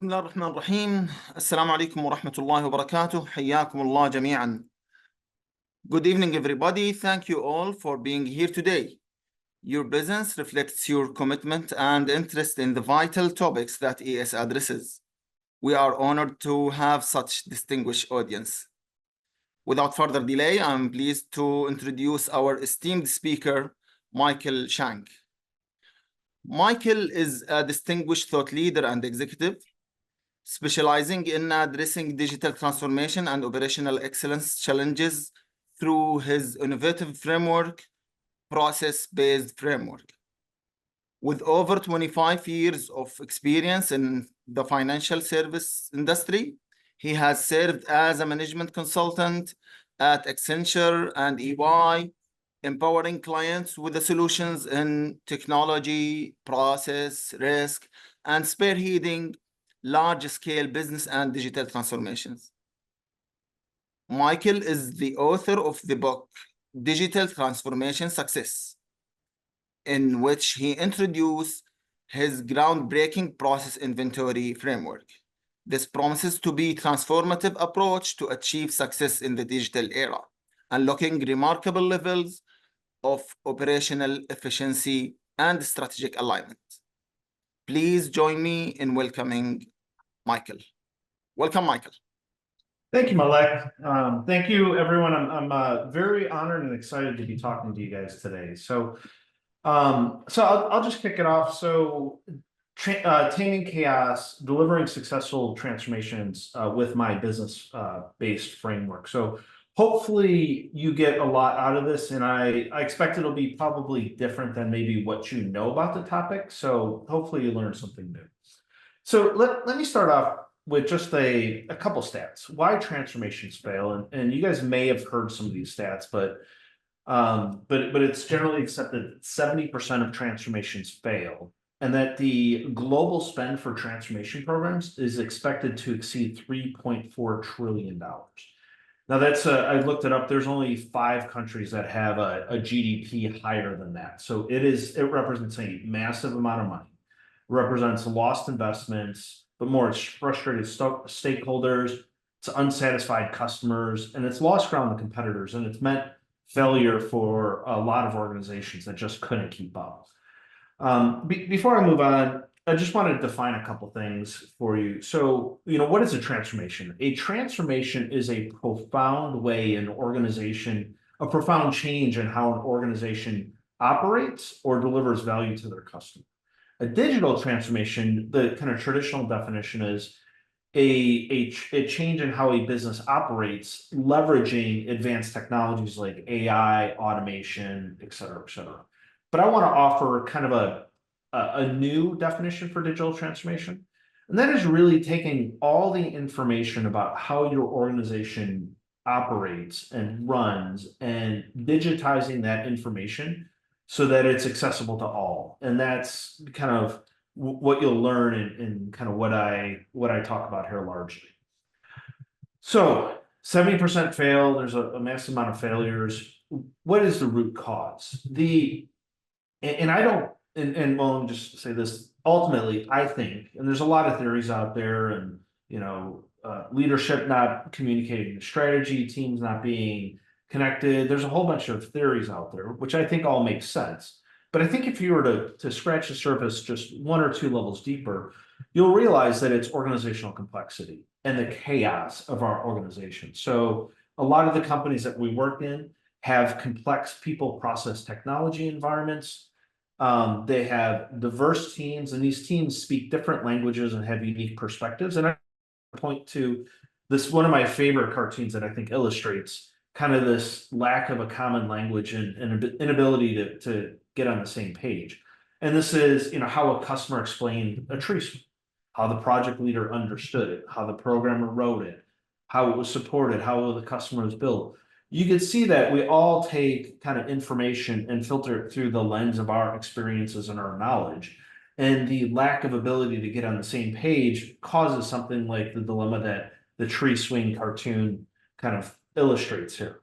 بسم الله الرحمن الرحيم. السلام عليكم ورحمة الله وبركاته. حياكم الله جميعا. Good evening, everybody. Thank you all for being here today. Your presence reflects your commitment and interest in the vital topics that ES addresses. We are honored to have such distinguished audience. Without further delay, I'm pleased to introduce our esteemed speaker, Michael Schank. Michael is a distinguished thought leader and executive, specializing in addressing digital transformation and operational excellence challenges through his innovative framework, process-based framework. With over 25 years of experience in the financial service industry, he has served as a management consultant at Accenture and EY, empowering clients with the solutions in technology, process, risk, and spearheading large-scale business and digital transformations. Michael is the author of the book, Digital Transformation Success, in which he introduced his groundbreaking process inventory framework. This promises to be a transformative approach to achieve success in the digital era, unlocking remarkable levels of operational efficiency and strategic alignment. Please join me in welcoming Michael. Welcome, Michael. Thank you, Malek. Thank you, everyone. I'm very honored and excited to be talking to you guys today. So I'll just kick it off. So Taming Chaos, delivering successful transformations with my business-based framework. So hopefully you get a lot out of this, and I expect it'll be probably different than maybe what you know about the topic. So hopefully you learn something new. So let me start off with just a couple stats. Why transformations fail, and you guys may have heard some of these stats, but it's generally accepted that 70% of transformations fail, and that the global spend for transformation programs is expected to exceed $3.4 trillion. Now that's I looked it up. There's only 5 countries that have a GDP higher than that. So it represents a massive amount of money. It represents lost investments, but more it's frustrated stakeholders, it's unsatisfied customers, and it's lost ground to competitors, and it's meant failure for a lot of organizations that just couldn't keep up. Before I move on, I just want to define a couple things for you. So, what is a transformation? A transformation is a profound way an organization, a profound change in how an organization operates or delivers value to their customer. A digital transformation, the kind of traditional definition is a change in how a business operates, leveraging advanced technologies like AI, automation, et cetera, et cetera. But I want to offer kind of a new definition for digital transformation. And that is really taking all the information about how your organization operates and runs and digitizing that information so that it's accessible to all. And that's kind of what you'll learn in kind of what I talk about here largely. So 70% fail, there's a massive amount of failures. What is the root cause? Well, let me just say this, ultimately, I think, and there's a lot of theories out there, and leadership not communicating the strategy, teams not being connected. There's a whole bunch of theories out there, which I think all make sense. But I think if you were to scratch the surface just 1 or 2 levels deeper, you'll realize that it's organizational complexity and the chaos of our organization. So a lot of the companies that we work in have complex people, process, technology environments. They have diverse teams, and these teams speak different languages and have unique perspectives. And I point to this, one of my favorite cartoons that I think illustrates kind of this lack of a common language and inability to get on the same page. And this is, how a customer explained a tree swing, how the project leader understood it, how the programmer wrote it, how it was supported, how the customer was built. You can see that we all take kind of information and filter it through the lens of our experiences and our knowledge. And the lack of ability to get on the same page causes something like the dilemma that the tree swing cartoon kind of illustrates here.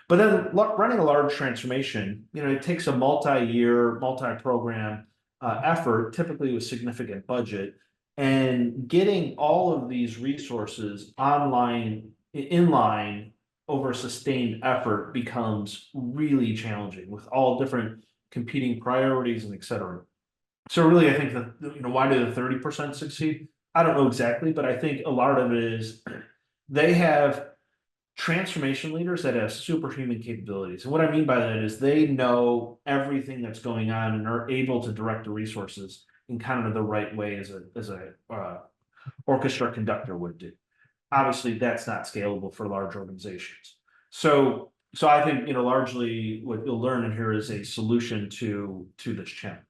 But then running a large transformation, it takes a multi-year, multi-program effort, typically with significant budget. And getting all of these resources online, in line over sustained effort becomes really challenging with all different competing priorities and et cetera. So really, I think that, why do the 30% succeed? I don't know exactly, but I think a lot of it is they have transformation leaders that have superhuman capabilities. And what I mean by that is they know everything that's going on and are able to direct the resources in kind of the right way as a orchestra conductor would do. Obviously, that's not scalable for large organizations. So I think, largely what you'll learn in here is a solution to this challenge.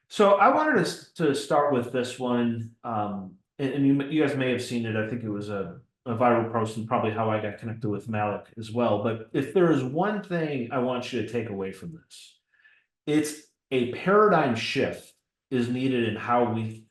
So I wanted to start with this one, and you guys may have seen it. I think it was a viral post and probably how I got connected with Malik as well. But if there is one thing I want you to take away from this, it's a paradigm shift is needed in how we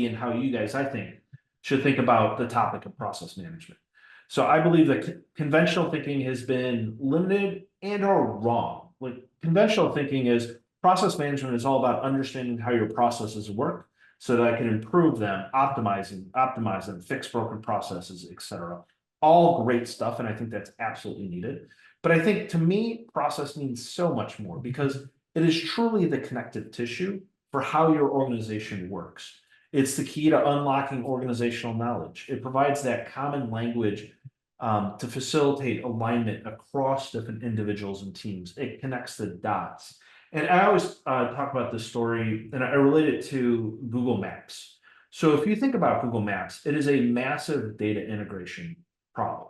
and how you guys, I think, should think about the topic of process management. So I believe that conventional thinking has been limited and or wrong. Like conventional thinking is process management is all about understanding how your processes work so that I can improve them, optimize them, fix broken processes, et cetera. All great stuff, and I think that's absolutely needed. But I think to me, process means so much more because it is truly the connective tissue for how your organization works. It's the key to unlocking organizational knowledge. It provides that common language to facilitate alignment across different individuals and teams. It connects the dots. And I always talk about this story, and I relate it to Google Maps. So if you think about Google Maps, it is a massive data integration problem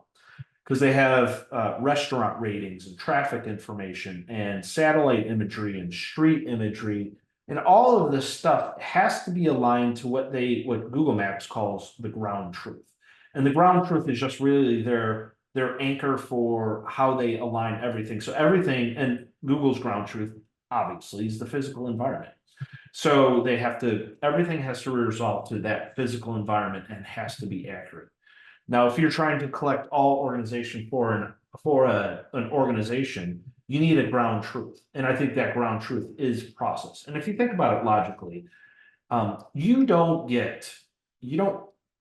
because they have restaurant ratings and traffic information and satellite imagery and street imagery. And all of this stuff has to be aligned to what Google Maps calls the ground truth. And the ground truth is just really their anchor for how they align everything. So everything, and Google's ground truth obviously is the physical environment. So everything has to resolve to that physical environment and has to be accurate. Now, if you're trying to collect all organization for an organization, you need a ground truth. And I think that ground truth is process. And if you think about it logically, you don't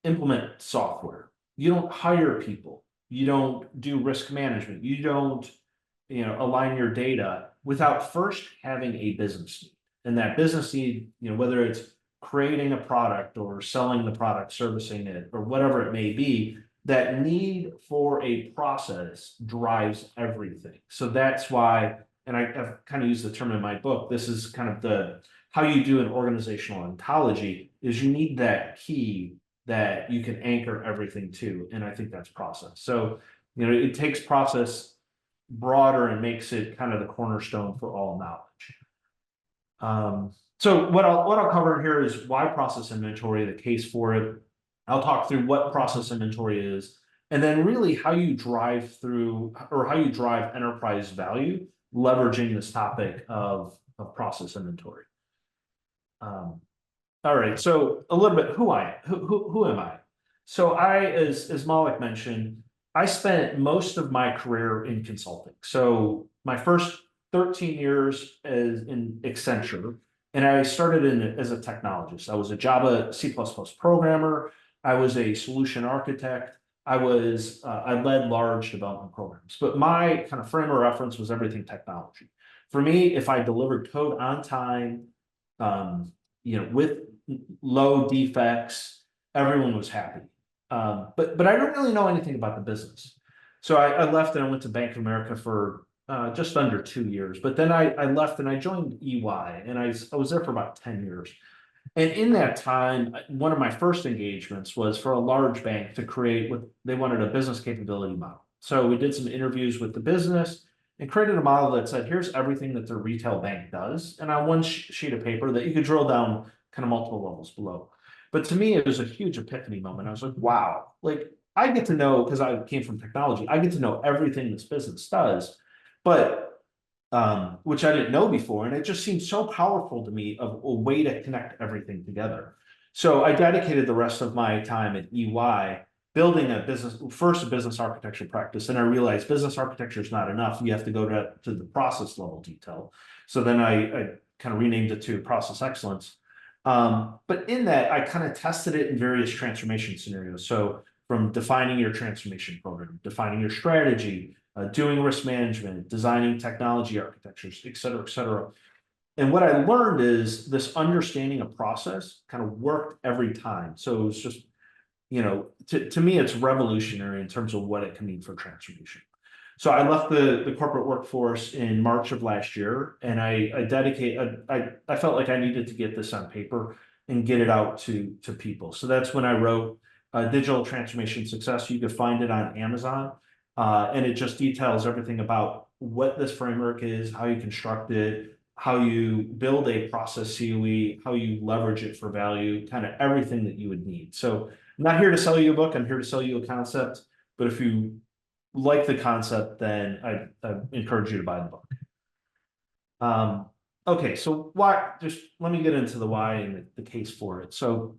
implement software. You don't hire people. You don't do risk management. You don't, align your data without first having a business need. And that business need, whether it's creating a product or selling the product, servicing it, or whatever it may be, that need for a process drives everything. So that's why, and I've kind of used the term in my book, this is kind of how you do an organizational ontology is you need that key that you can anchor everything to. And I think that's process. So, it takes process broader and makes it kind of the cornerstone for all knowledge. So what I'll cover here is why process inventory, the case for it. I'll talk through what process inventory is, and then really how you drive enterprise value, leveraging this topic of process inventory. All right, so a little bit who am I? So as Malik mentioned, I spent most of my career in consulting. So my first 13 years in Accenture, and I started as a technologist. I was a Java C++ programmer. I was a solution architect. I led large development programs, but my kind of frame of reference was everything technology. For me, if I delivered code on time, with low defects, everyone was happy. But I don't really know anything about the business. So I left and I went to Bank of America for just under 2 years. But then I left and I joined EY, and I was there for about 10 years. And in that time, one of my first engagements was for a large bank to create they wanted a business capability model. So we did some interviews with the business and created a model that said, here's everything that the retail bank does. And on one sheet of paper that you could drill down kind of multiple levels below. But to me, it was a huge epiphany moment. I was like, wow, like I get to know, because I came from technology, I get to know everything this business does, but which I didn't know before. And it just seemed so powerful to me of a way to connect everything together. So I dedicated the rest of my time at EY building a business architecture practice. And I realized business architecture is not enough. You have to go to the process level detail. So then I kind of renamed it to process excellence. But in that, I kind of tested it in various transformation scenarios. So from defining your transformation program, defining your strategy, doing risk management, designing technology architectures, et cetera, et cetera. And what I learned is this understanding of process kind of worked every time. So it was just, to me, it's revolutionary in terms of what it can mean for transformation. So I left the corporate workforce in March of last year, and I felt like I needed to get this on paper and get it out to people. So that's when I wrote Digital Transformation Success. You can find it on Amazon, and it just details everything about what this framework is, how you construct it, how you build a process COE, how you leverage it for value, kind of everything that you would need. So I'm not here to sell you a book. I'm here to sell you a concept. But if you like the concept, then I encourage you to buy the book. Okay, so why? Just let me get into the why and the case for it. So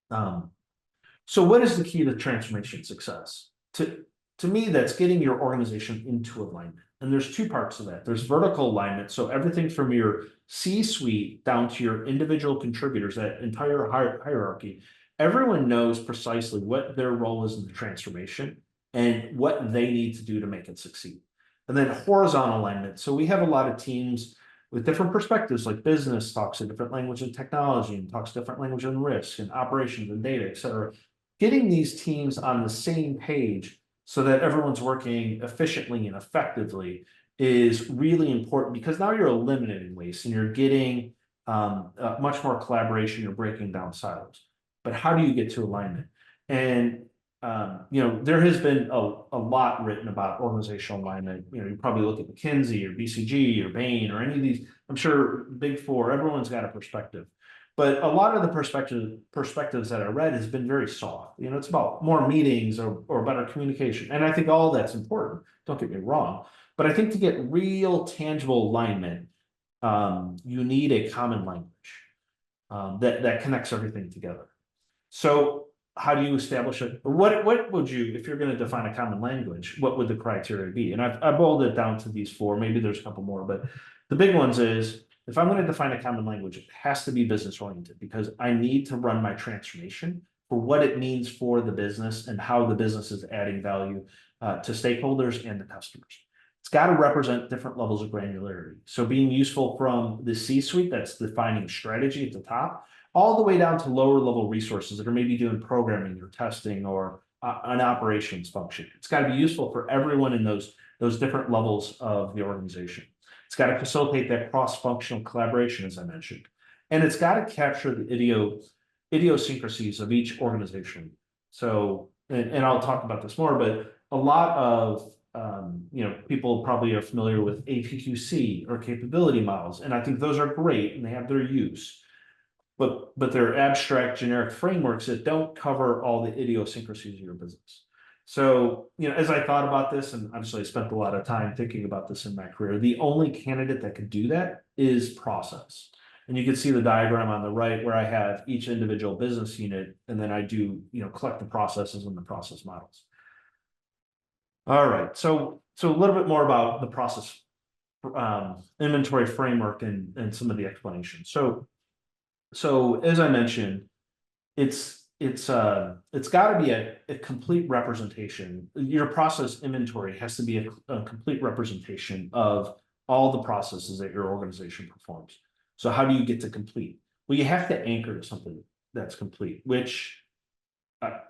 what is the key to transformation success? To me, that's getting your organization into alignment. And there's two parts to that. There's vertical alignment. So everything from your C-suite down to your individual contributors, that entire hierarchy, everyone knows precisely what their role is in the transformation and what they need to do to make it succeed. And then horizontal alignment. So we have a lot of teams with different perspectives, like business talks a different language in technology and talks different language in risk and operations and data, et cetera. Getting these teams on the same page so that everyone's working efficiently and effectively is really important, because now you're eliminating waste and you're getting much more collaboration. You're breaking down silos. But how do you get to alignment? And there has been a lot written about organizational alignment. You probably look at McKinsey or BCG or Bain or any of these. I'm sure Big Four, everyone's got a perspective. But a lot of the perspectives that I read has been very soft. It's about more meetings or better communication. And I think all that's important. Don't get me wrong. But I think to get real tangible alignment, you need a common language that connects everything together. So how do you establish it? What would you, if you're going to define a common language, what would the criteria be? And I boiled it down to these four. Maybe there's a couple more, but the big ones is, if I'm going to define a common language, it has to be business oriented, because I need to run my transformation for what it means for the business and how the business is adding value to stakeholders and the customers. It's got to represent different levels of granularity. So being useful from the C-suite, that's defining strategy at the top, all the way down to lower level resources that are maybe doing programming or testing or an operations function. It's got to be useful for everyone in those different levels of the organization. It's got to facilitate that cross-functional collaboration, as I mentioned. And it's got to capture the idiosyncrasies of each organization. So, and I'll talk about this more, but a lot of people probably are familiar with APQC or capability models, and I think those are great and they have their use. But they're abstract, generic frameworks that don't cover all the idiosyncrasies of your business. So, as I thought about this, and obviously I spent a lot of time thinking about this in my career, the only candidate that could do that is process. And you can see the diagram on the right where I have each individual business unit, and then I do, collect the processes and the process models. All right, so a little bit more about the process inventory framework and some of the explanations. So as I mentioned, it's got to be a complete representation. Your process inventory has to be a complete representation of all the processes that your organization performs. So how do you get to complete? Well, you have to anchor to something that's complete, which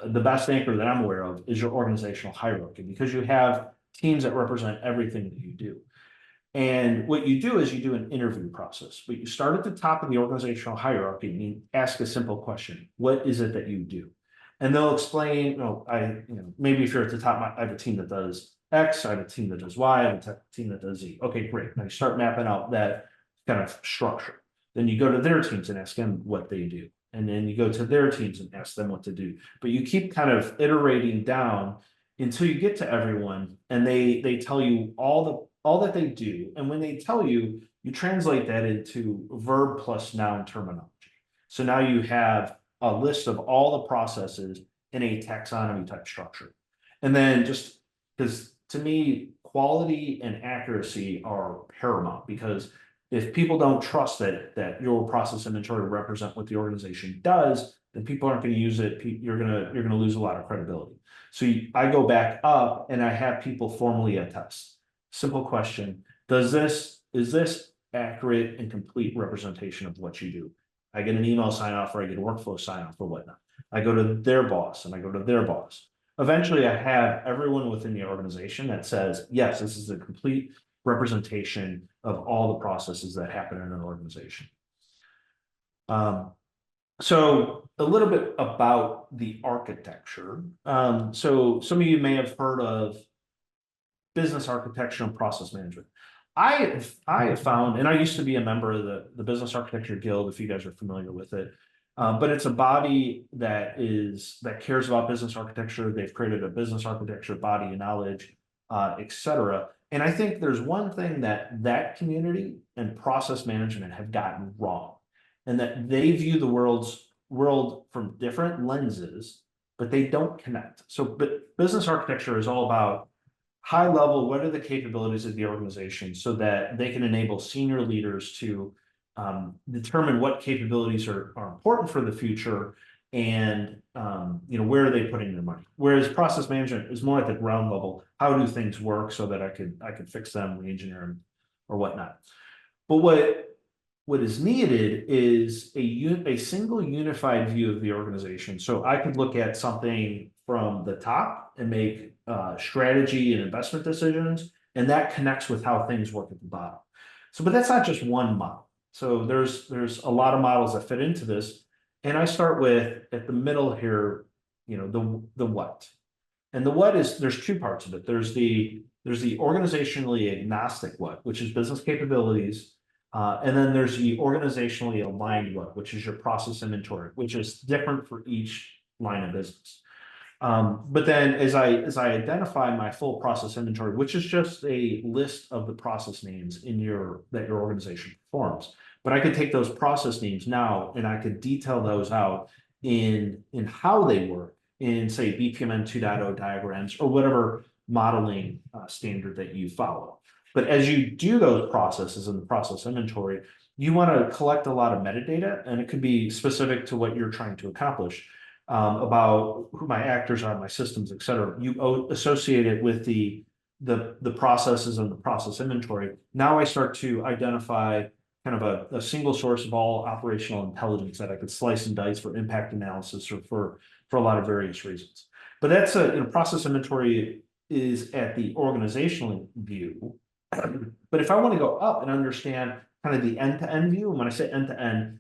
the best anchor that I'm aware of is your organizational hierarchy, because you have teams that represent everything that you do. And what you do is you do an interview process, but you start at the top of the organizational hierarchy and you ask a simple question: what is it that you do? And they'll explain, maybe if you're at the top, I have a team that does X, I have a team that does Y, I have a team that does Z. Okay, great. Now you start mapping out that kind of structure. Then you go to their teams and ask them what they do. And then you go to their teams and ask them what to do. But you keep kind of iterating down until you get to everyone, and they tell you all that they do. And when they tell you, you translate that into verb plus noun terminology. So now you have a list of all the processes in a taxonomy type structure. And then, just because to me, quality and accuracy are paramount, because If people don't trust that your process inventory represent what the organization does, then people aren't going to use it. You're gonna lose a lot of credibility. So I go back up and I have people formally attest. Simple question: is this accurate and complete representation of what you do? I get an email sign off, or I get a workflow sign off, or whatnot. I go to their boss, and I go to their boss. Eventually, I have everyone within the organization that says, yes, this is a complete representation of all the processes that happen in an organization. So a little bit about the architecture. So some of you may have heard of business architecture and process management. I have found, and I used to be a member of the Business Architecture Guild, if you guys are familiar with it. But it's a body that cares about business architecture. They've created a business architecture body of knowledge, etc. And I think there's one thing that community and process management have gotten wrong, and that they view the world from different lenses, but they don't connect. So business architecture is all about high level, what are the capabilities of the organization so that they can enable senior leaders to determine what capabilities are important for the future, and where are they putting their money. Whereas process management is more at the ground level. How do things work so that I could fix them, re-engineer them, or whatnot. But what is needed is a single unified view of the organization. So I could look at something from the top and make strategy and investment decisions, and that connects with how things work at the bottom. So, but that's not just one model. So there's a lot of models that fit into this, and I start with at the middle here, the what. And the what is, there's two parts of it. There's the organizationally agnostic what, which is business capabilities. And then there's the organizationally aligned what, which is your process inventory, which is different for each line of business. But then as I identify my full process inventory, which is just a list of the process names that your organization performs, but I could take those process names now and I could detail those out in how they work in, say, BPMN 2.0 diagrams or whatever modeling standard that you follow. But as you do those processes in the process inventory, you want to collect a lot of metadata, and it could be specific to what you're trying to accomplish, about who my actors are, my systems, et cetera. You associate it with the processes and the process inventory. Now I start to identify kind of a single source of all operational intelligence that I could slice and dice for impact analysis or for a lot of various reasons. But that's process inventory is at the organizational view. But if I want to go up and understand kind of the end-to-end view, and when I say end-to-end,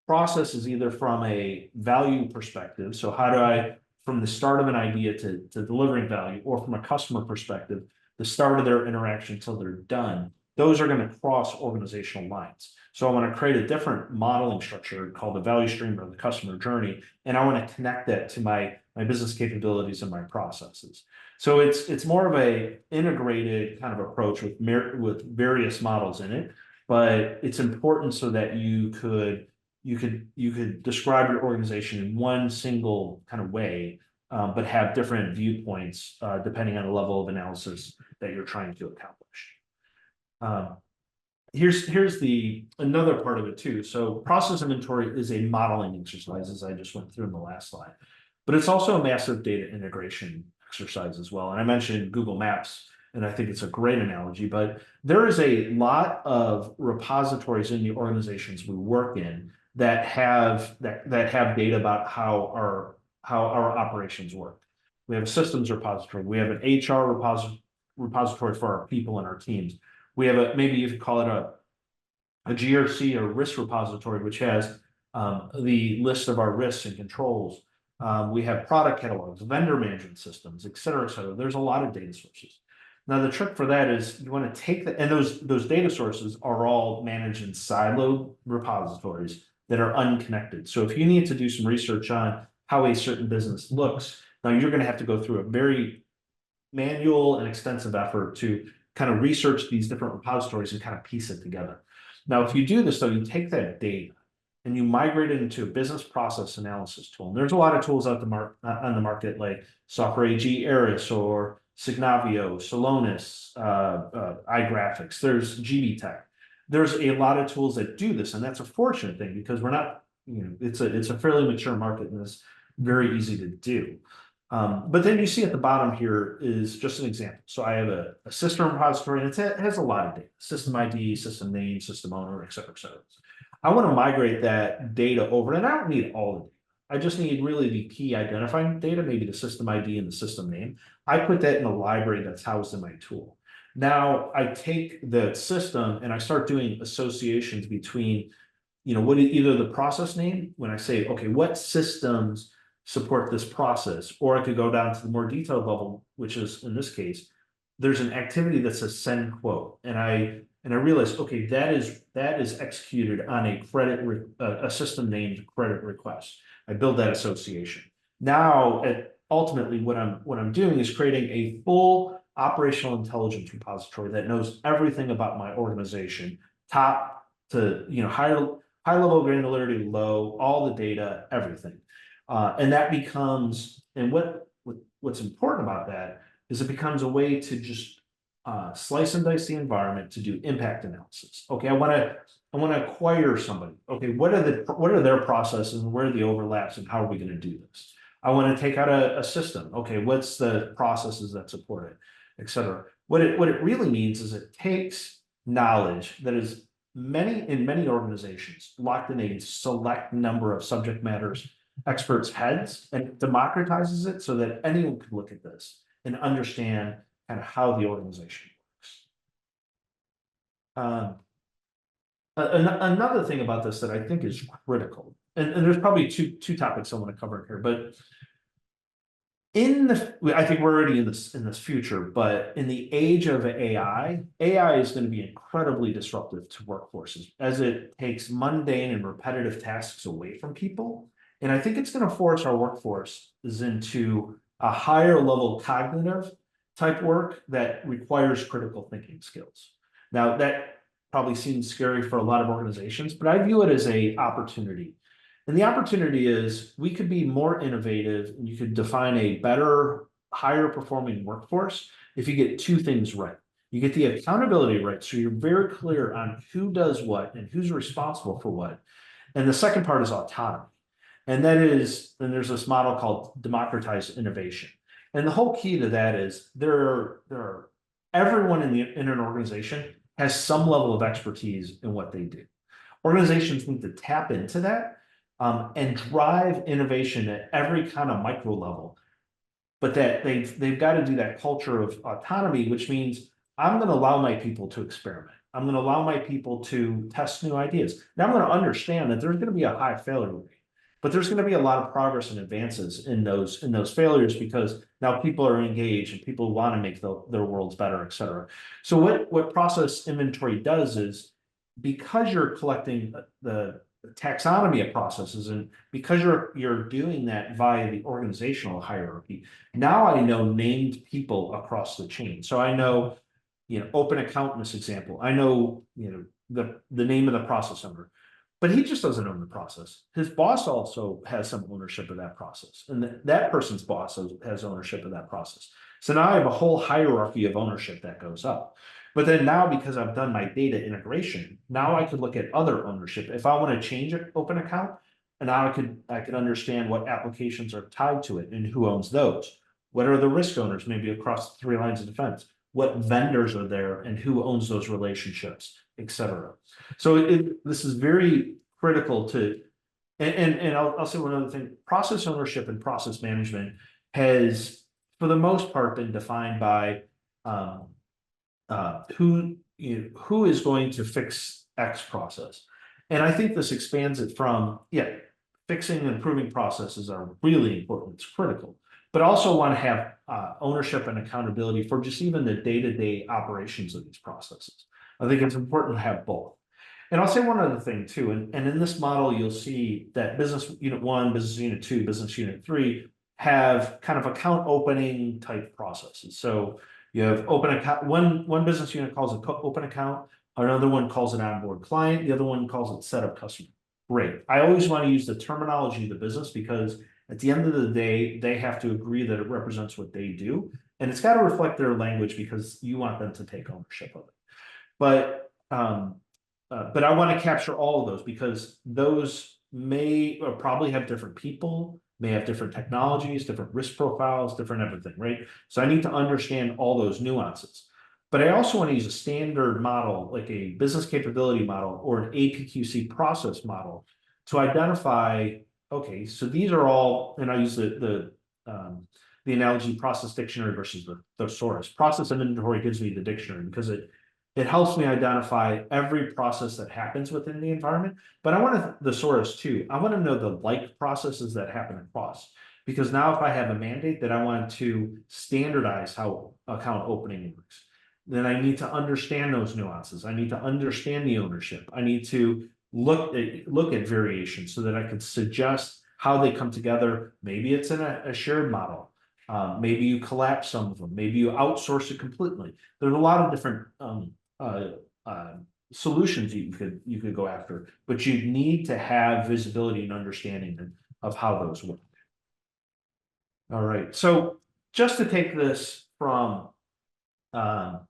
process is either from a value perspective, so how do I, from the start of an idea to delivering value, or from a customer perspective, the start of their interaction until they're done, those are going to cross organizational lines. So I want to create a different modeling structure called the value stream or the customer journey, and I want to connect that to my business capabilities and my processes. So it's more of a integrated kind of approach with various models in it, but it's important so that you could describe your organization in one single kind of way, but have different viewpoints depending on the level of analysis that you're trying to accomplish. Here's another part of it too. So process inventory is a modeling exercise, as I just went through in the last slide, but it's also a massive data integration exercise as well. And I mentioned Google Maps, and I think it's a great analogy, but there is a lot of repositories in the organizations we work in that have data about how our operations work. We have a systems repository. We have an HR repository for our people and our teams. We have maybe you could call it a GRC or risk repository, which has the list of our risks and controls. We have product catalogs, vendor management systems, et cetera, et cetera. There's a lot of data sources. Now, the trick for that is you want to take and those data sources are all managed in siloed repositories that are unconnected. So if you need to do some research on how a certain business looks, now you're going to have to go through a very manual and extensive effort to kind of research these different repositories and kind of piece it together. Now, if you do this, though, you take that data and you migrate it into a business process analysis tool. And there's a lot of tools on the market like Software AG, Eris, or Signavio, Celonis, iGraphics. There's GB Tech. There's a lot of tools that do this, and that's a fortunate thing because we're not, it's a fairly mature market and it's very easy to do. But then you see at the bottom here is just an example. So I have a system repository, and it has a lot of data: system ID, system name, system owner, et cetera, et cetera. I want to migrate that data over, and I don't need all the data. I just need really the key identifying data, maybe the system ID and the system name. I put that in a library that's housed in my tool. Now I take the system and I start doing associations between, what either the process name, when I say, okay, what systems support this process, or I could go down to the more detailed level, which is in this case, there's an activity that says send quote, and I realized, okay, that is executed on a system named credit request. I build that association. Now, ultimately, what I'm doing is creating a full operational intelligence repository that knows everything about my organization, top to high level granularity, low, all the data, everything. And that becomes, and what's important about that is it becomes a way to just slice and dice the environment to do impact analysis. Okay, I want to acquire somebody. Okay, what are their processes and where are the overlaps and how are we going to do this? I want to take out a system. Okay, what's the processes that support it, et cetera. What it really means is it takes knowledge that is in many organizations locked in a select number of subject matters experts' heads, and it democratizes it so that anyone could look at this and understand kind of how the organization works. Another thing about this that I think is critical, and there's probably two topics I want to cover here, but I think we're already in this future, but in the age of AI is going to be incredibly disruptive to workforces as it takes mundane and repetitive tasks away from people. And I think it's going to force our workforce into a higher level cognitive type work that requires critical thinking skills. Now, that probably seems scary for a lot of organizations, but I view it as an opportunity. And the opportunity is we could be more innovative and you could define a better, higher performing workforce if you get two things right. You get the accountability right, so you're very clear on who does what and who's responsible for what. And the second part is autonomy. And there's this model called democratized innovation. And the whole key to that is everyone in an organization has some level of expertise in what they do. Organizations need to tap into that and drive innovation at every kind of micro level. But that they've got to do that culture of autonomy, which means I'm going to allow my people to experiment. I'm going to allow my people to test new ideas. Now I'm going to understand that there's going to be a high failure rate. But there's going to be a lot of progress and advances in those failures because now people are engaged and people want to make their worlds better, et cetera. So what process inventory does is, because you're collecting the taxonomy of processes and because you're doing that via the organizational hierarchy, now I know named people across the chain. So I know, open account in this example. I know, the name of the process owner. But he just doesn't own the process. His boss also has some ownership of that process. And that person's boss has ownership of that process. So now I have a whole hierarchy of ownership that goes up. But then now, because I've done my data integration, now I could look at other ownership. If I want to change an open account, and now I could understand what applications are tied to it and who owns those. What are the risk owners, maybe across the 3 lines of defense? What vendors are there and who owns those relationships, et cetera. So this is very critical to, and I'll say one other thing. Process ownership and process management has, for the most part, been defined by who is going to fix X process. And I think this expands it from, fixing and improving processes are really important. It's critical. But also want to have ownership and accountability for just even the day-to-day operations of these processes. I think it's important to have both. And I'll say one other thing too, and in this model, you'll see that business unit 1, business unit 2, business unit 3 have kind of account opening type processes. So you have open account, one business unit calls it open account, another one calls it onboard client, the other one calls it setup customer. Great. I always want to use the terminology of the business because at the end of the day, they have to agree that it represents what they do. And it's got to reflect their language because you want them to take ownership of it. But but I want to capture all of those because those may or probably have different people, may have different technologies, different risk profiles, different everything, right? So I need to understand all those nuances. But I also want to use a standard model, like a business capability model or an APQC process model to identify, okay, so these are all, and I use the analogy process dictionary versus the thesaurus. Process inventory gives me the dictionary because it helps me identify every process that happens within the environment. But I want to thesaurus too. I want to know the like processes that happen across. Because now if I have a mandate that I want to standardize how account opening works, then I need to understand those nuances. I need to understand the ownership. I need to look at variations so that I can suggest how they come together. Maybe it's in a shared model. Maybe you collapse some of them. Maybe you outsource it completely. There's a lot of different solutions you could go after, but you need to have visibility and understanding of how those work. All right, so just to take this from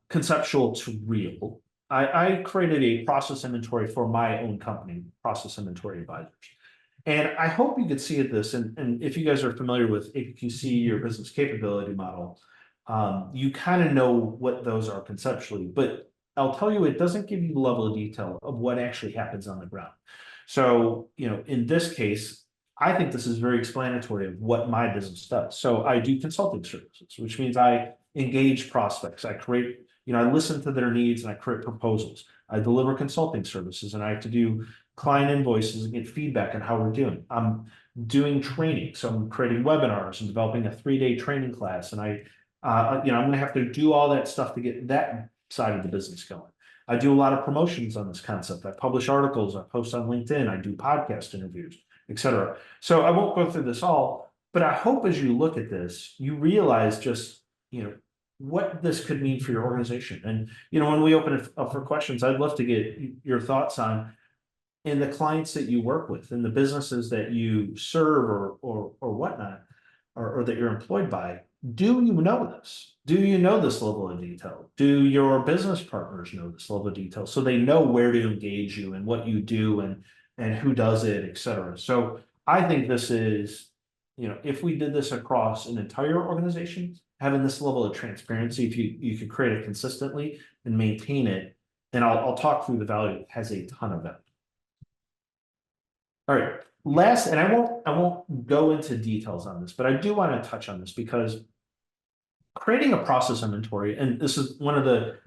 conceptual to real, I created a process inventory for my own company, Process Inventory Advisors. And I hope you could see this, and if you guys are familiar with APQC or business capability model, you kind of know what those are conceptually, but I'll tell you, it doesn't give you the level of detail of what actually happens on the ground. So, in this case, I think this is very explanatory of what my business does. So I do consulting services, which means I engage prospects. I create, I listen to their needs and I create proposals. I deliver consulting services and I have to do client invoices and get feedback on how we're doing. I'm doing training. So I'm creating webinars and developing a 3-day training class. And I'm going to have to do all that stuff to get that side of the business going. I do a lot of promotions on this concept. I publish articles, I post on LinkedIn, I do podcast interviews, etc. So I won't go through this all, but I hope as you look at this, you realize just, what this could mean for your organization. And, when we open it up for questions, I'd love to get your thoughts on in the clients that you work with and the businesses that you serve or whatnot, or that you're employed by. Do you know this? Do you know this level of detail? Do your business partners know this level of detail so they know where to engage you and what you do and who does it, et cetera? So I think this is, if we did this across an entire organization, having this level of transparency, if you could create it consistently and maintain it, and I'll talk through the value, it has a ton of value. All right, last, and I won't go into details on this, but I do want to touch on this because creating a process inventory, and this is one of the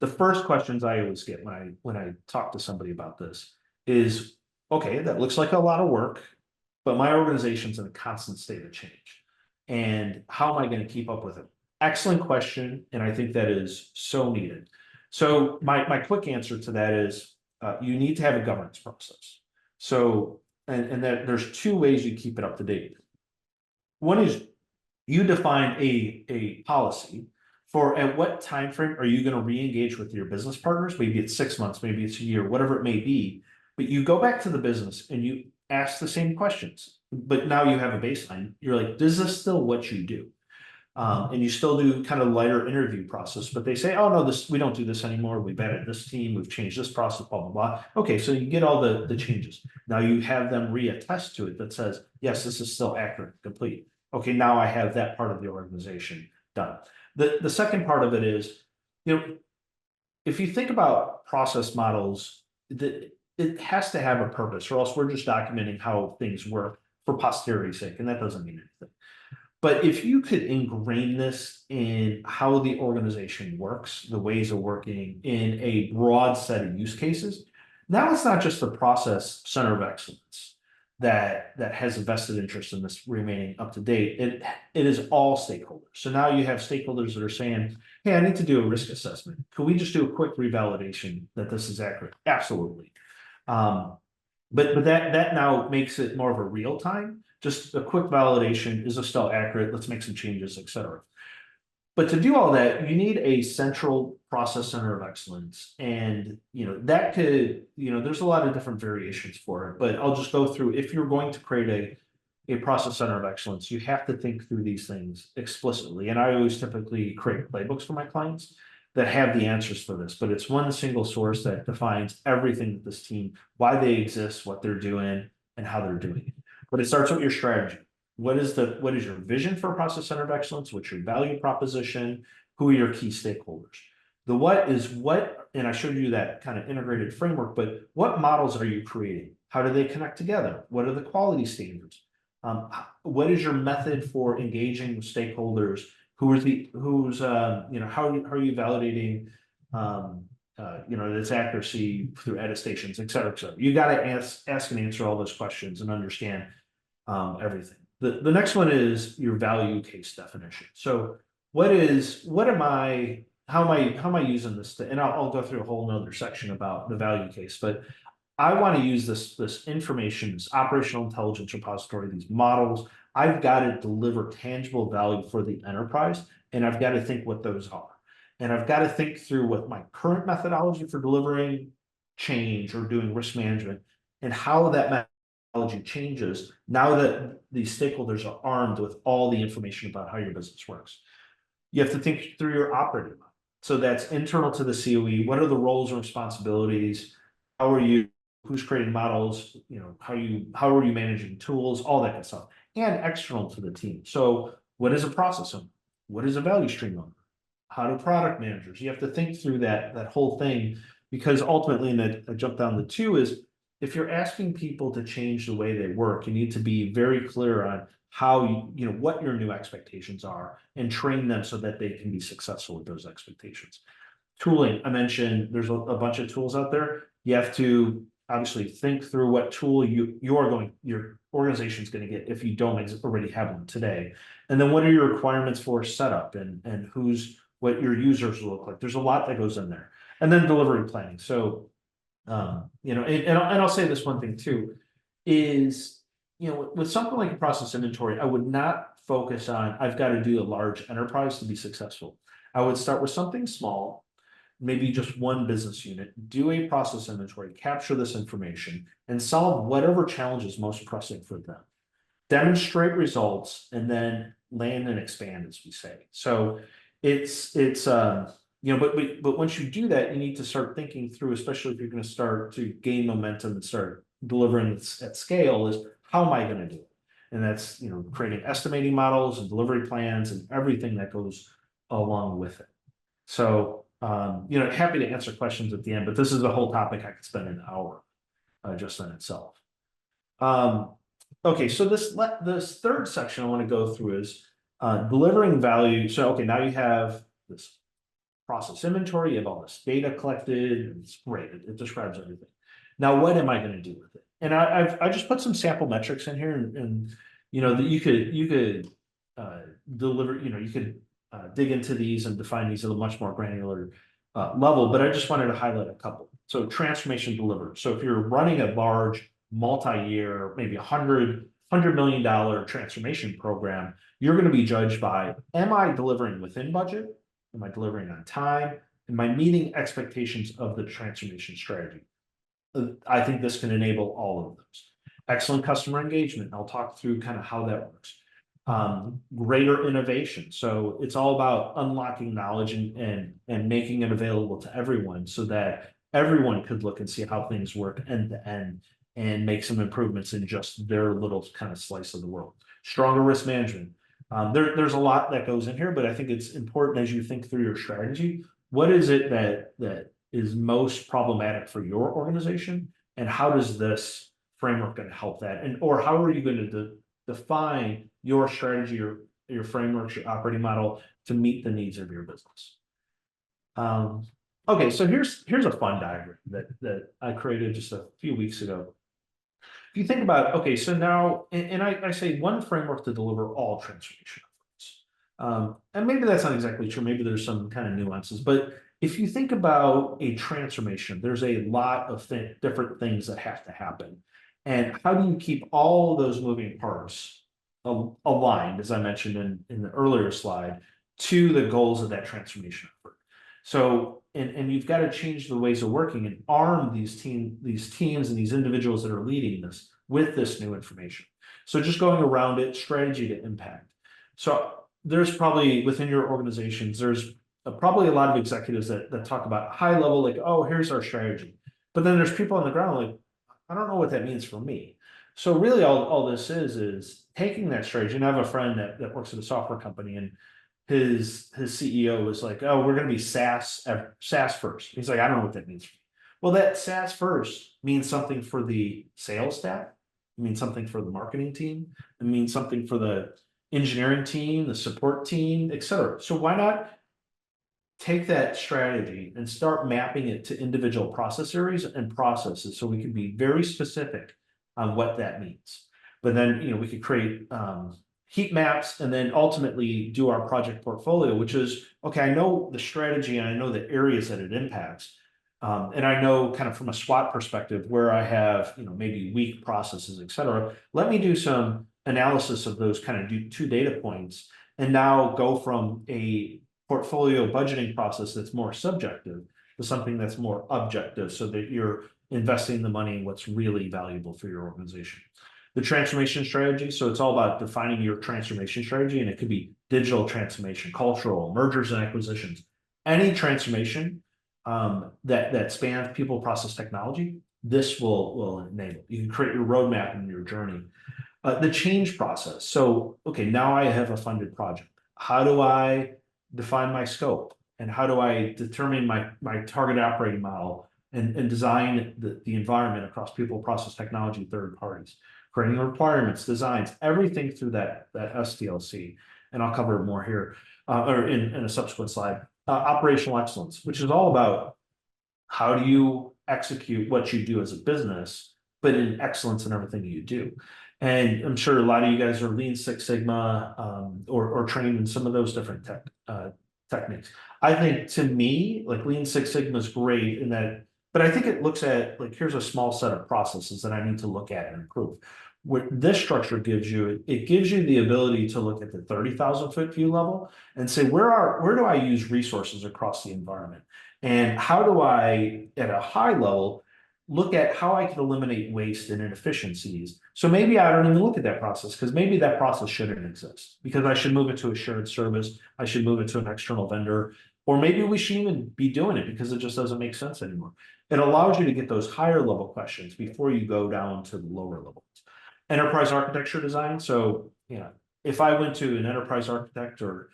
first questions I always get when I talk to somebody about this is, okay, that looks like a lot of work, but my organization's in a constant state of change. And how am I going to keep up with it? Excellent question, and I think that is so needed. So my quick answer to that is you need to have a governance process. So and that there's two ways you keep it up to date. One is you define a policy for at what time frame are you going to re-engage with your business partners. Maybe it's 6 months, maybe it's a year, whatever it may be. But you go back to the business and you ask the same questions. But now you have a baseline. You're like, is this still what you do? And you still do kind of lighter interview process, but they say, oh no, we don't do this anymore. We've added this team, we've changed this process, blah, blah, blah. Okay, so you get all the changes. Now you have them reattest to it that says, yes, this is still accurate, complete. Okay, now I have that part of the organization done. The second part of it is, if you think about process models, it has to have a purpose, or else we're just documenting how things work for posterity's sake, and that doesn't mean anything. But if you could ingrain this in how the organization works, the ways of working in a broad set of use cases, now it's not just the process center of excellence that has a vested interest in this remaining up to date. It is all stakeholders. So now you have stakeholders that are saying, hey, I need to do a risk assessment. Could we just do a quick revalidation that this is accurate? Absolutely. But that now makes it more of a real time. Just a quick validation, is this still accurate? Let's make some changes, et cetera. But to do all that, you need a central process center of excellence. And, that could, there's a lot of different variations for it, but I'll just go through, if you're going to create a process center of excellence, you have to think through these things explicitly. And I always typically create playbooks for my clients. that have the answers for this, but it's one single source that defines everything with this team, why they exist, what they're doing, and how they're doing it. But it starts with your strategy. What is your vision for process centered excellence? What's your value proposition? Who are your key stakeholders? The what is what, and I showed you that kind of integrated framework, but what models are you creating? How do they connect together? What are the quality standards? What is your method for engaging with stakeholders? How are you validating, its accuracy through attestations, et cetera, et cetera. You got to ask and answer all those questions and understand everything. The next one is your value case definition. So how am I using this and I'll go through a whole nother section about the value case, but I want to use this information, this operational intelligence repository, these models. I've got to deliver tangible value for the enterprise, and I've got to think what those are. And I've got to think through what my current methodology for delivering change or doing risk management and how that methodology changes now that these stakeholders are armed with all the information about how your business works. You have to think through your operating model. So that's internal to the COE. What are the roles and responsibilities? Who's creating models? How are you managing tools? All that kind of stuff. And external to the team. So what is a process owner? What is a value stream owner? How do product managers? You have to think through that whole thing, because ultimately, and I jump down to 2 is, if you're asking people to change the way they work, you need to be very clear on how what your new expectations are and train them so that they can be successful with those expectations. Tooling, I mentioned there's a bunch of tools out there. You have to obviously think through what tool your organization is going to get if you don't already have one today. And then what are your requirements for setup and what your users will look like. There's a lot that goes in there. And then delivery planning. So, and I'll say this one thing too, is, with something like a process inventory, I would not focus on, I've got to do a large enterprise to be successful. I would start with something small, maybe just one business unit, do a process inventory, capture this information, and solve whatever challenge is most pressing for them. Demonstrate results, and then land and expand, as we say. So but once you do that, you need to start thinking through, especially if you're going to start to gain momentum and start delivering at scale, is how am I going to do it? And that's, creating estimating models and delivery plans and everything that goes along with it. So, happy to answer questions at the end, but this is a whole topic I could spend an hour just on itself. Okay, so this third section I want to go through is delivering value. So, okay, now you have this process inventory, you have all this data collected, and it's great. It describes everything. Now, what am I going to do with it? And I just put some sample metrics in here, and that you could deliver. You could dig into these and define these at a much more granular level. But I just wanted to highlight a couple. So, transformation delivered. So, if you're running a large multi-year, maybe $100 million transformation program, you're going to be judged by, am I delivering within budget? Am I delivering on time? Am I meeting expectations of the transformation strategy? I think this can enable all of those. Excellent customer engagement. I'll talk through kind of how that works. Greater innovation. So it's all about unlocking knowledge and making it available to everyone so that everyone could look and see how things work end to end and make some improvements in just their little kind of slice of the world. Stronger risk management. There's a lot that goes in here, but I think it's important as you think through your strategy. What is it that is most problematic for your organization, and how does this framework going to help that? Or how are you going to define your strategy, your frameworks, your operating model to meet the needs of your business? Okay, so here's a fun diagram that I created just a few weeks ago. If you think about, okay, so now, and I say one framework to deliver all transformation efforts. And maybe that's not exactly true. Maybe there's some kind of nuances, but if you think about a transformation, there's a lot of different things that have to happen. And how do you keep all those moving parts aligned, as I mentioned in the earlier slide, to the goals of that transformation effort? So, and you've got to change the ways of working and arm these teams and these individuals that are leading this with this new information. So just going around it, strategy to impact. So there's probably within your organizations, there's probably a lot of executives that talk about high level, like, oh, here's our strategy. But then there's people on the ground like, I don't know what that means for me. So really all this is taking that strategy. And I have a friend that works at a software company, and his CEO was like, oh, we're going to be SaaS first. He's like, I don't know what that means. Well, that SaaS first means something for the sales staff. It means something for the marketing team. It means something for the engineering team, the support team, et cetera. So why not take that strategy and start mapping it to individual process areas and processes, so we can be very specific on what that means. But then, we could create heat maps, and then ultimately do our project portfolio, which is, okay, I know the strategy and I know the areas that it impacts. And I know kind of from a SWOT perspective where I have, maybe weak processes, et cetera. Let me do some analysis of those kind of two data points, and now go from a portfolio budgeting process that's more subjective to something that's more objective, so that you're investing the money in what's really valuable for your organization. The transformation strategy, so it's all about defining your transformation strategy, and it could be digital transformation, cultural, mergers and acquisitions, any transformation that spans people, process, technology. This will enable. You can create your roadmap and your journey. The change process. So, okay, now I have a funded project. How do I define my scope, and how do I determine my target operating model, and design the environment across people, process, technology, third parties, creating the requirements, designs, everything through that SDLC. And I'll cover more here or in a subsequent slide. Operational excellence, which is all about how do you execute what you do as a business, but in excellence in everything you do. And I'm sure a lot of you guys are Lean Six Sigma or trained in some of those different techniques. I think, to me, like, Lean Six Sigma is great in that, but I think it looks at, like, here's a small set of processes that I need to look at and improve. What this structure gives you, it gives you the ability to look at the 30,000-foot view level and say, where do I use resources across the environment? And how do I, at a high level, look at how I can eliminate waste and inefficiencies? So maybe I don't even look at that process, because maybe that process shouldn't exist, because I should move it to a shared service. I should move it to an external vendor, or maybe we shouldn't even be doing it because it just doesn't make sense anymore. It allows you to get those higher level questions before you go down to the lower levels. Enterprise architecture design. So, if I went to an enterprise architect or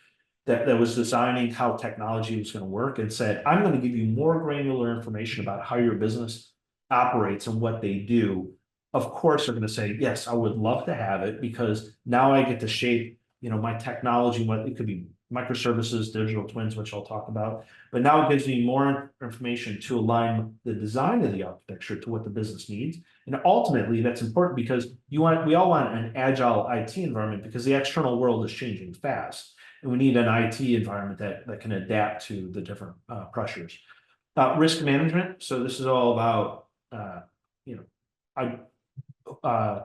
that was designing how technology was going to work, and said, I'm going to give you more granular information about how your business operates and what they do, of course they're going to say, yes, I would love to have it, because now I get to shape, my technology. What it could be microservices, digital twins, which I'll talk about, but now it gives me more information to align the design of the architecture to what the business needs. And ultimately that's important, because we all want an agile IT environment, because the external world is changing fast. And we need an IT environment that can adapt to the different pressures. Risk management. So this is all about,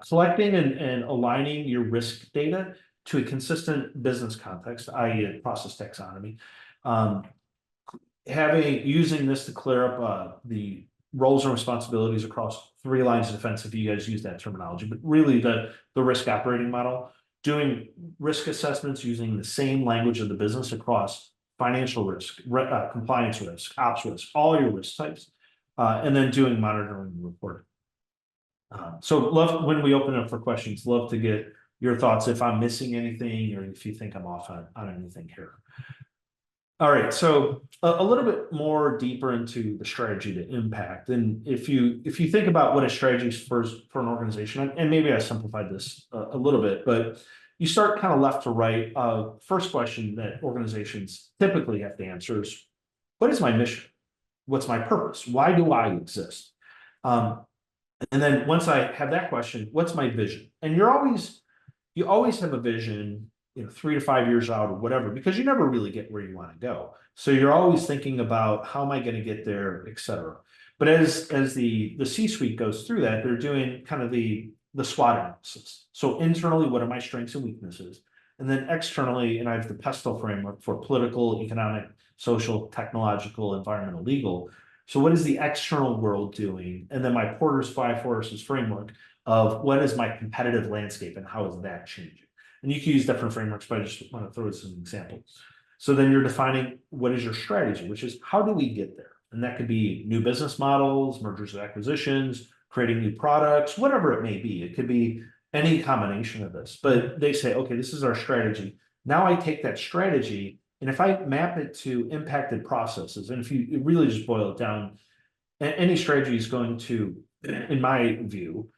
collecting and aligning your risk data to a consistent business context, i.e. a process taxonomy. Using this to clear up the roles and responsibilities across 3 lines of defense, if you guys use that terminology, but really the risk operating model. Doing risk assessments using the same language of the business across financial risk, compliance risk, ops risk, all your risk types, and then doing monitoring and reporting. So love, when we open up for questions, love to get your thoughts if I'm missing anything, or if you think I'm off on anything here. All right, so a little bit more deeper into the strategy to impact. And if you think about what a strategy is for an organization, and maybe I simplified this a little bit, but you start kind of left to right. First question that organizations typically have to answer is, what is my mission? What's my purpose? Why do I exist? And then once I have that question, what's my vision? And you always have a vision, 3 to 5 years out or whatever, because you never really get where you want to go. So you're always thinking about, how am I going to get there, et cetera. But as the C-suite goes through that, they're doing kind of the SWOT analysis. So internally, what are my strengths and weaknesses? And then externally, and I have the PESTLE framework for political, economic, social, technological, environmental, legal. So what is the external world doing? And then my Porter's 5 forces framework of what is my competitive landscape and how is that changing? And you can use different frameworks, but I just want to throw some examples. So then you're defining what is your strategy, which is how do we get there? And that could be new business models, mergers and acquisitions, creating new products, whatever it may be. It could be any combination of this, but they say, okay, this is our strategy. Now I take that strategy, and if I map it to impacted processes, and if you really just boil it down, any strategy is going to, in my view,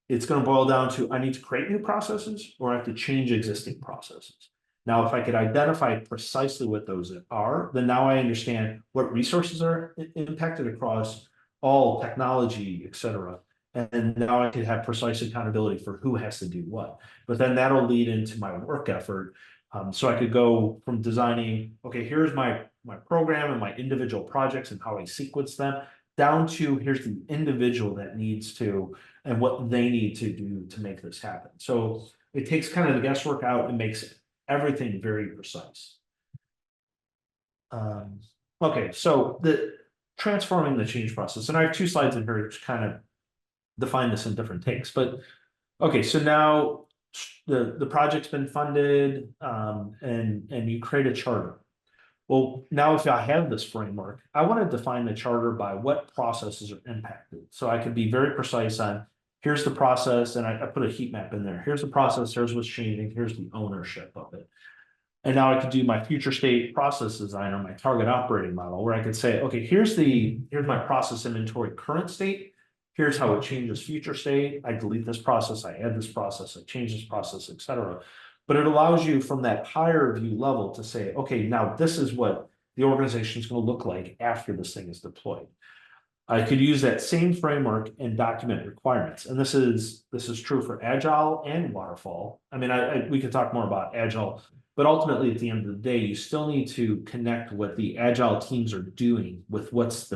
it's going to boil down to I need to create new processes or I have to change existing processes. Now, if I could identify precisely what those are, then now I understand what resources are impacted across all technology, et cetera. And now I could have precise accountability for who has to do what. But then that'll lead into my work effort. So I could go from designing, okay, here's my program and my individual projects and how I sequence them, down to here's the individual that needs to, and what they need to do to make this happen. So it takes kind of the guesswork out and makes everything very precise. Okay, so the transforming the change process, and I have 2 slides in here which kind of define this in different takes, but okay, so now the project's been funded, and you create a charter. Well, now if I have this framework, I want to define the charter by what processes are impacted. So I can be very precise on here's the process, and I put a heat map in there. Here's the process, here's what's changing, here's the ownership of it. And now I could do my future state process design or my target operating model, where I could say, okay, here's my process inventory current state. Here's how it changes future state. I delete this process, I add this process, I change this process, et cetera. But it allows you from that higher view level to say, okay, now this is what the organization is going to look like after this thing is deployed. I could use that same framework and document requirements. And this is true for agile and waterfall. I mean, we could talk more about agile, but ultimately at the end of the day, you still need to connect what the agile teams are doing with what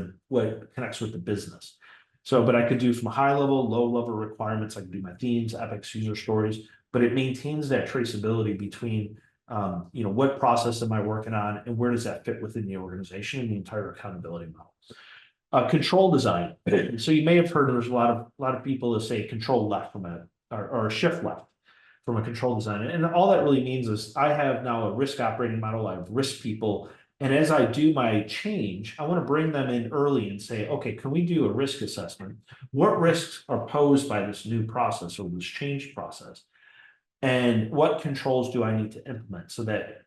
connects with the business. So, but I could do from high level, low level requirements. I could do my themes, epics, user stories, but it maintains that traceability between, what process am I working on and where does that fit within the organization and the entire accountability model. Control design. So you may have heard there's a lot of people that say control left from or shift left from a control design. And all that really means is I have now a risk operating model. I have risk people. And as I do my change, I want to bring them in early and say, okay, can we do a risk assessment? What risks are posed by this new process or this change process? And what controls do I need to implement so that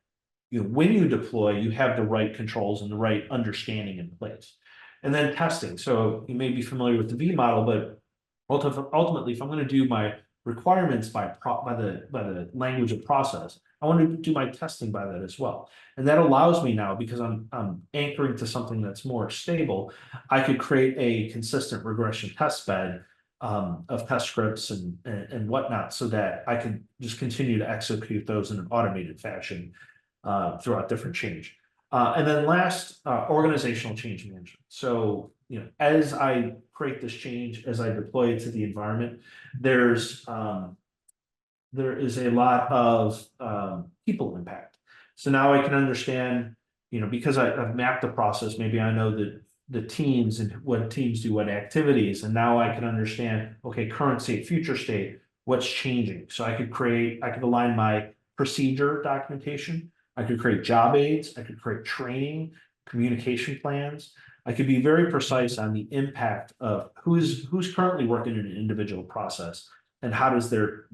when you deploy, you have the right controls and the right understanding in place? And then testing. So you may be familiar with the V model, but ultimately, if I'm going to do my requirements by the language of process, I want to do my testing by that as well. And that allows me now, because I'm anchoring to something that's more stable, I could create a consistent regression test bed of test scripts and whatnot, so that I can just continue to execute those in an automated fashion throughout different change. And then last, organizational change management. So, as I create this change, as I deploy it to the environment, there is a lot of people impact. So now I can understand, because I've mapped the process, maybe I know that the teams and what teams do what activities, and now I can understand, okay, current state, future state, what's changing. So I could align my procedure documentation. I could create job aids, I could create training, communication plans. I could be very precise on the impact of who's currently working in an individual process and how does their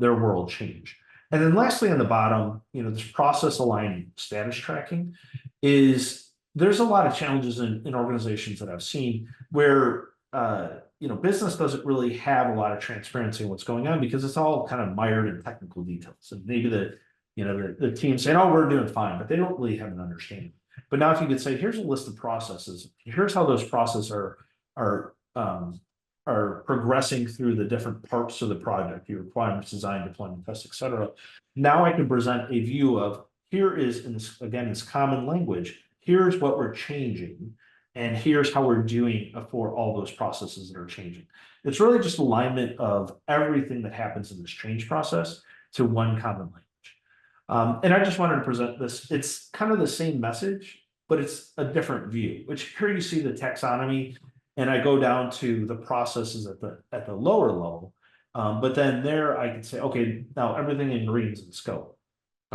world change. And then lastly, on the bottom, this process aligned status tracking there's a lot of challenges in organizations that I've seen where business doesn't really have a lot of transparency in what's going on because it's all kind of mired in technical details. And maybe the team saying, oh, we're doing fine, but they don't really have an understanding. But now if you could say, here's a list of processes, here's how those processes are progressing through the different parts of the project, your requirements, design, deployment, test, et cetera. Now I can present a view of here is, in this common language, here's what we're changing, and here's how we're doing for all those processes that are changing. It's really just alignment of everything that happens in this change process to one common language. And I just wanted to present this. It's kind of the same message, but it's a different view, which here you see the taxonomy, and I go down to the processes at the lower level. But then there I can say, okay, now everything in green is in scope.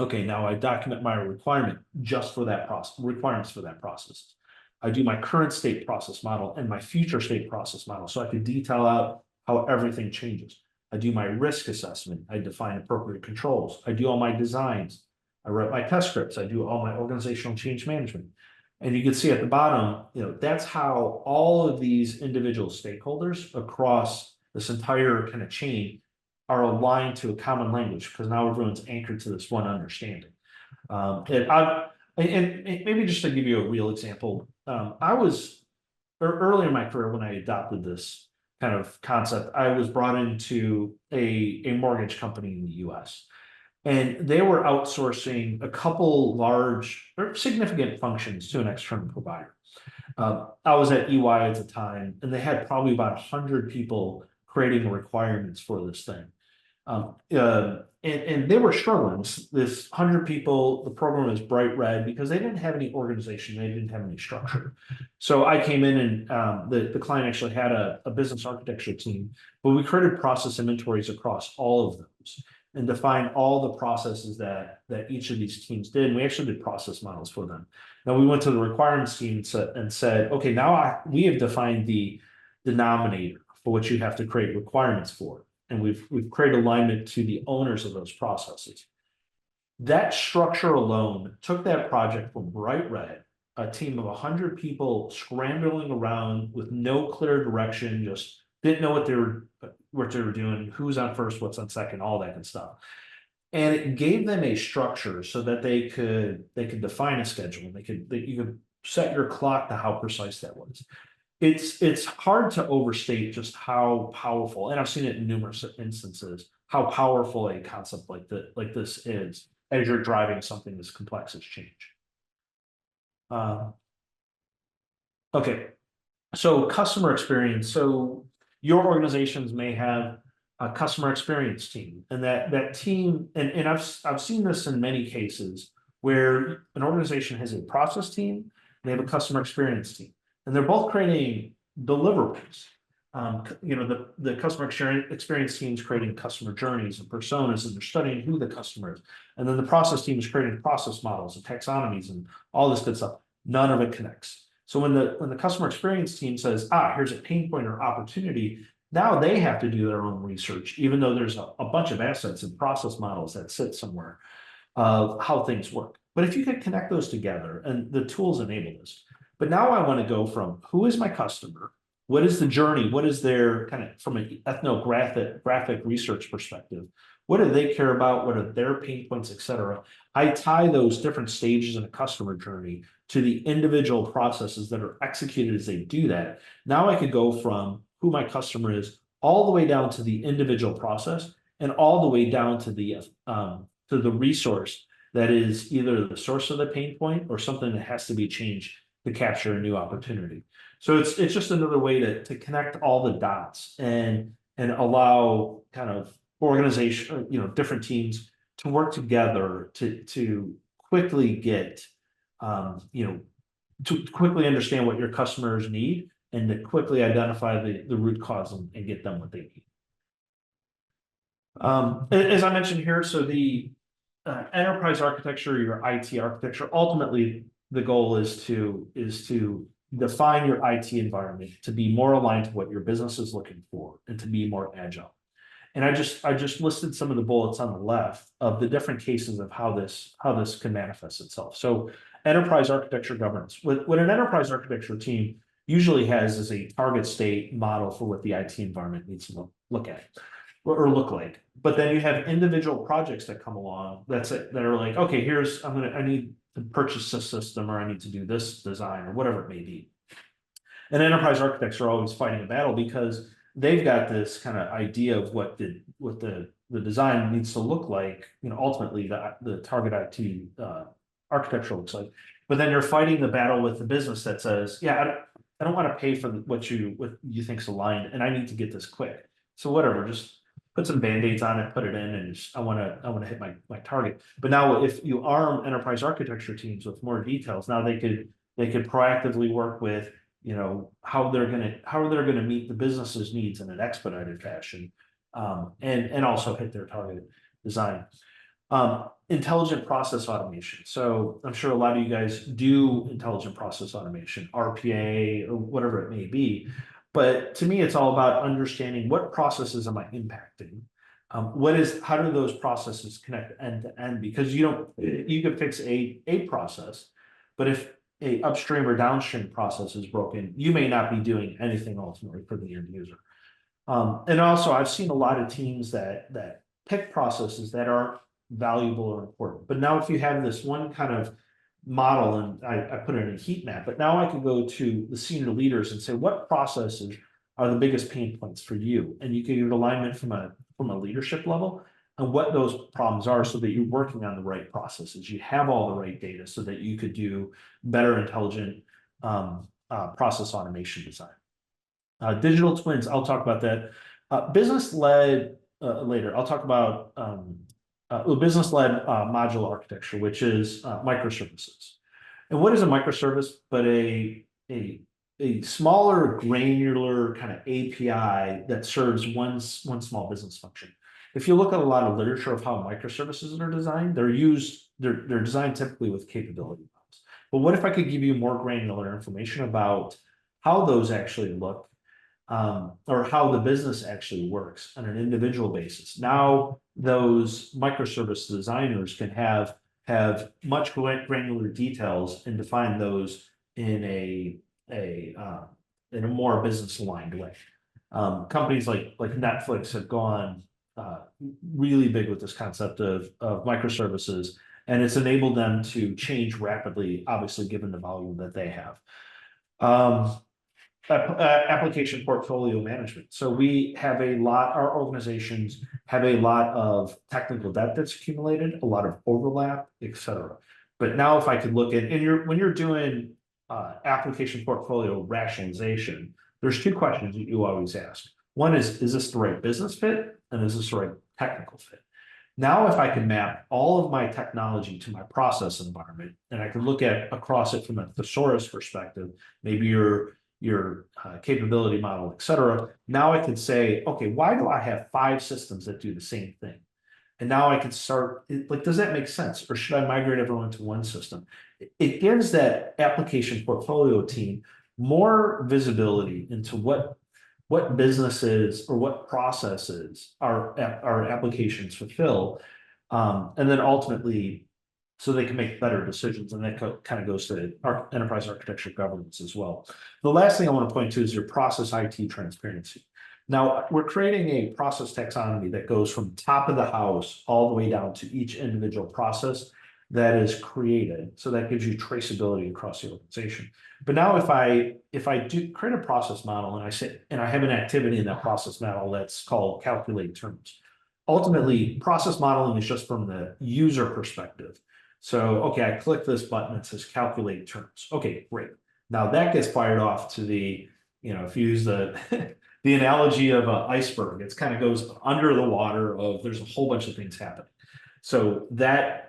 Okay, now I document my requirements for that process. I do my current state process model and my future state process model, so I could detail out how everything changes. I do my risk assessment. I define appropriate controls. I do all my designs. I write my test scripts. I do all my organizational change management. And you can see at the bottom, that's how all of these individual stakeholders across this entire kind of chain are aligned to a common language, because now everyone's anchored to this one understanding. And maybe just to give you a real example, I was early in my career when I adopted this kind of concept. I was brought into a mortgage company in the US, and they were outsourcing a couple large or significant functions to an external provider. I was at EY at the time, and they had probably about 100 people creating requirements for this thing. And they were struggling. This 100 people, the program is bright red because they didn't have any organization, they didn't have any structure. So I came in, and the client actually had a business architecture team, but we created process inventories across all of those and defined all the processes that each of these teams did. And we actually did process models for them. Now we went to the requirements team and said, okay, now we have defined the denominator for which you have to create requirements for. And we've created alignment to the owners of those processes. That structure alone took that project from bright red, a team of 100 people scrambling around with no clear direction, just didn't know what they were doing, who's on first, what's on second, all that good stuff. And it gave them a structure so that they could define a schedule. You could set your clock to how precise that was. It's hard to overstate just how powerful, and I've seen it in numerous instances, how powerful a concept like this is as you're driving something as complex as change. Okay, so customer experience. So your organizations may have a customer experience team, and that team, and I've seen this in many cases where an organization has a process team and they have a customer experience team, and they're both creating deliverables. The customer experience team is creating customer journeys and personas, and they're studying who the customer is. And then the process team is creating process models and taxonomies and all this good stuff. None of it connects. So when the customer experience team says, here's a pain point or opportunity, now they have to do their own research, even though there's a bunch of assets and process models that sit somewhere of how things work. But if you can connect those together, and the tools enable this. But now I want to go from who is my customer, what is the journey, what is their kind of from an ethnographic research perspective, what do they care about, what are their pain points, et cetera. I tie those different stages in a customer journey to the individual processes that are executed as they do that. Now I could go from who my customer is all the way down to the individual process, and all the way down to the resource that is either the source of the pain point or something that has to be changed to capture a new opportunity. So it's just another way to connect all the dots and allow kind of organization, different teams to work together to quickly get, to quickly understand what your customers need, and to quickly identify the root cause and get them what they need. As I mentioned here, so the enterprise architecture, your IT architecture, ultimately the goal is to define your IT environment to be more aligned to what your business is looking for and to be more agile. And I just listed some of the bullets on the left of the different cases of how this can manifest itself. So enterprise architecture governance. What an enterprise architecture team usually has is a target state model for what the IT environment needs to look at or look like. But then you have individual projects that come along that are like, okay, I need to purchase this system, or I need to do this design, or whatever it may be. And enterprise architects are always fighting a battle because they've got this kind of idea of what the design needs to look like, ultimately the target IT architecture looks like. But then you're fighting the battle with the business that says, I don't want to pay for what you think's aligned, and I need to get this quick. So whatever, just put some band-aids on it, put it in, and I want to hit my target. But now if you arm enterprise architecture teams with more details, now they could proactively work with, how they're gonna meet the business's needs in an expedited fashion, and also hit their target design. Intelligent process automation. So I'm sure a lot of you guys do intelligent process automation, RPA, or whatever it may be. But to me, it's all about understanding what processes am I impacting? How do those processes connect end to end? Because you can fix a process, but if a upstream or downstream process is broken, you may not be doing anything ultimately for the end user. And also I've seen a lot of teams that pick processes that aren't valuable or important. But now if you have this one kind of model, and I put it in a heat map, but now I can go to the senior leaders and say, what processes are the biggest pain points for you? And you can get alignment from a leadership level and what those problems are so that you're working on the right processes. You have all the right data so that you could do better intelligent process automation design. Digital twins, I'll talk about that. Business-led later. I'll talk about business-led modular architecture, which is microservices. And what is a microservice but a smaller granular kind of API that serves one small business function? If you look at a lot of literature of how microservices are designed, they're designed typically with capability models. But what if I could give you more granular information about how those actually look, or how the business actually works on an individual basis? Now, those microservice designers can have much granular details and define those in a more business aligned way. Companies like Netflix have gone really big with this concept of microservices, and it's enabled them to change rapidly, obviously, given the volume that they have. Application portfolio management. So our organizations have a lot of technical debt that's accumulated, a lot of overlap, et cetera. But now if I could look at, when you're doing application portfolio rationalization, there's two questions that you always ask. One is this the right business fit? And is this the right technical fit? Now, if I can map all of my technology to my process environment, and I can look at across it from a thesaurus perspective, maybe your capability model, et cetera. Now I can say, okay, why do I have 5 systems that do the same thing? And now I can start, does that make sense? Or should I migrate everyone to one system? It gives that application portfolio team more visibility into what businesses or what processes our applications fulfill. And then ultimately, so they can make better decisions. And that kind of goes to our enterprise architecture governance as well. The last thing I want to point to is your process IT transparency. Now, we're creating a process taxonomy that goes from top of the house all the way down to each individual process that is created. So that gives you traceability across the organization. But now if I do create a process model and I have an activity in that process model that's called calculate terms. Ultimately, process modeling is just from the user perspective. So, okay, I click this button that says calculate terms. Okay, great. Now that gets fired off to if you use the the analogy of an iceberg, it kind of goes under the water there's a whole bunch of things happening. So that,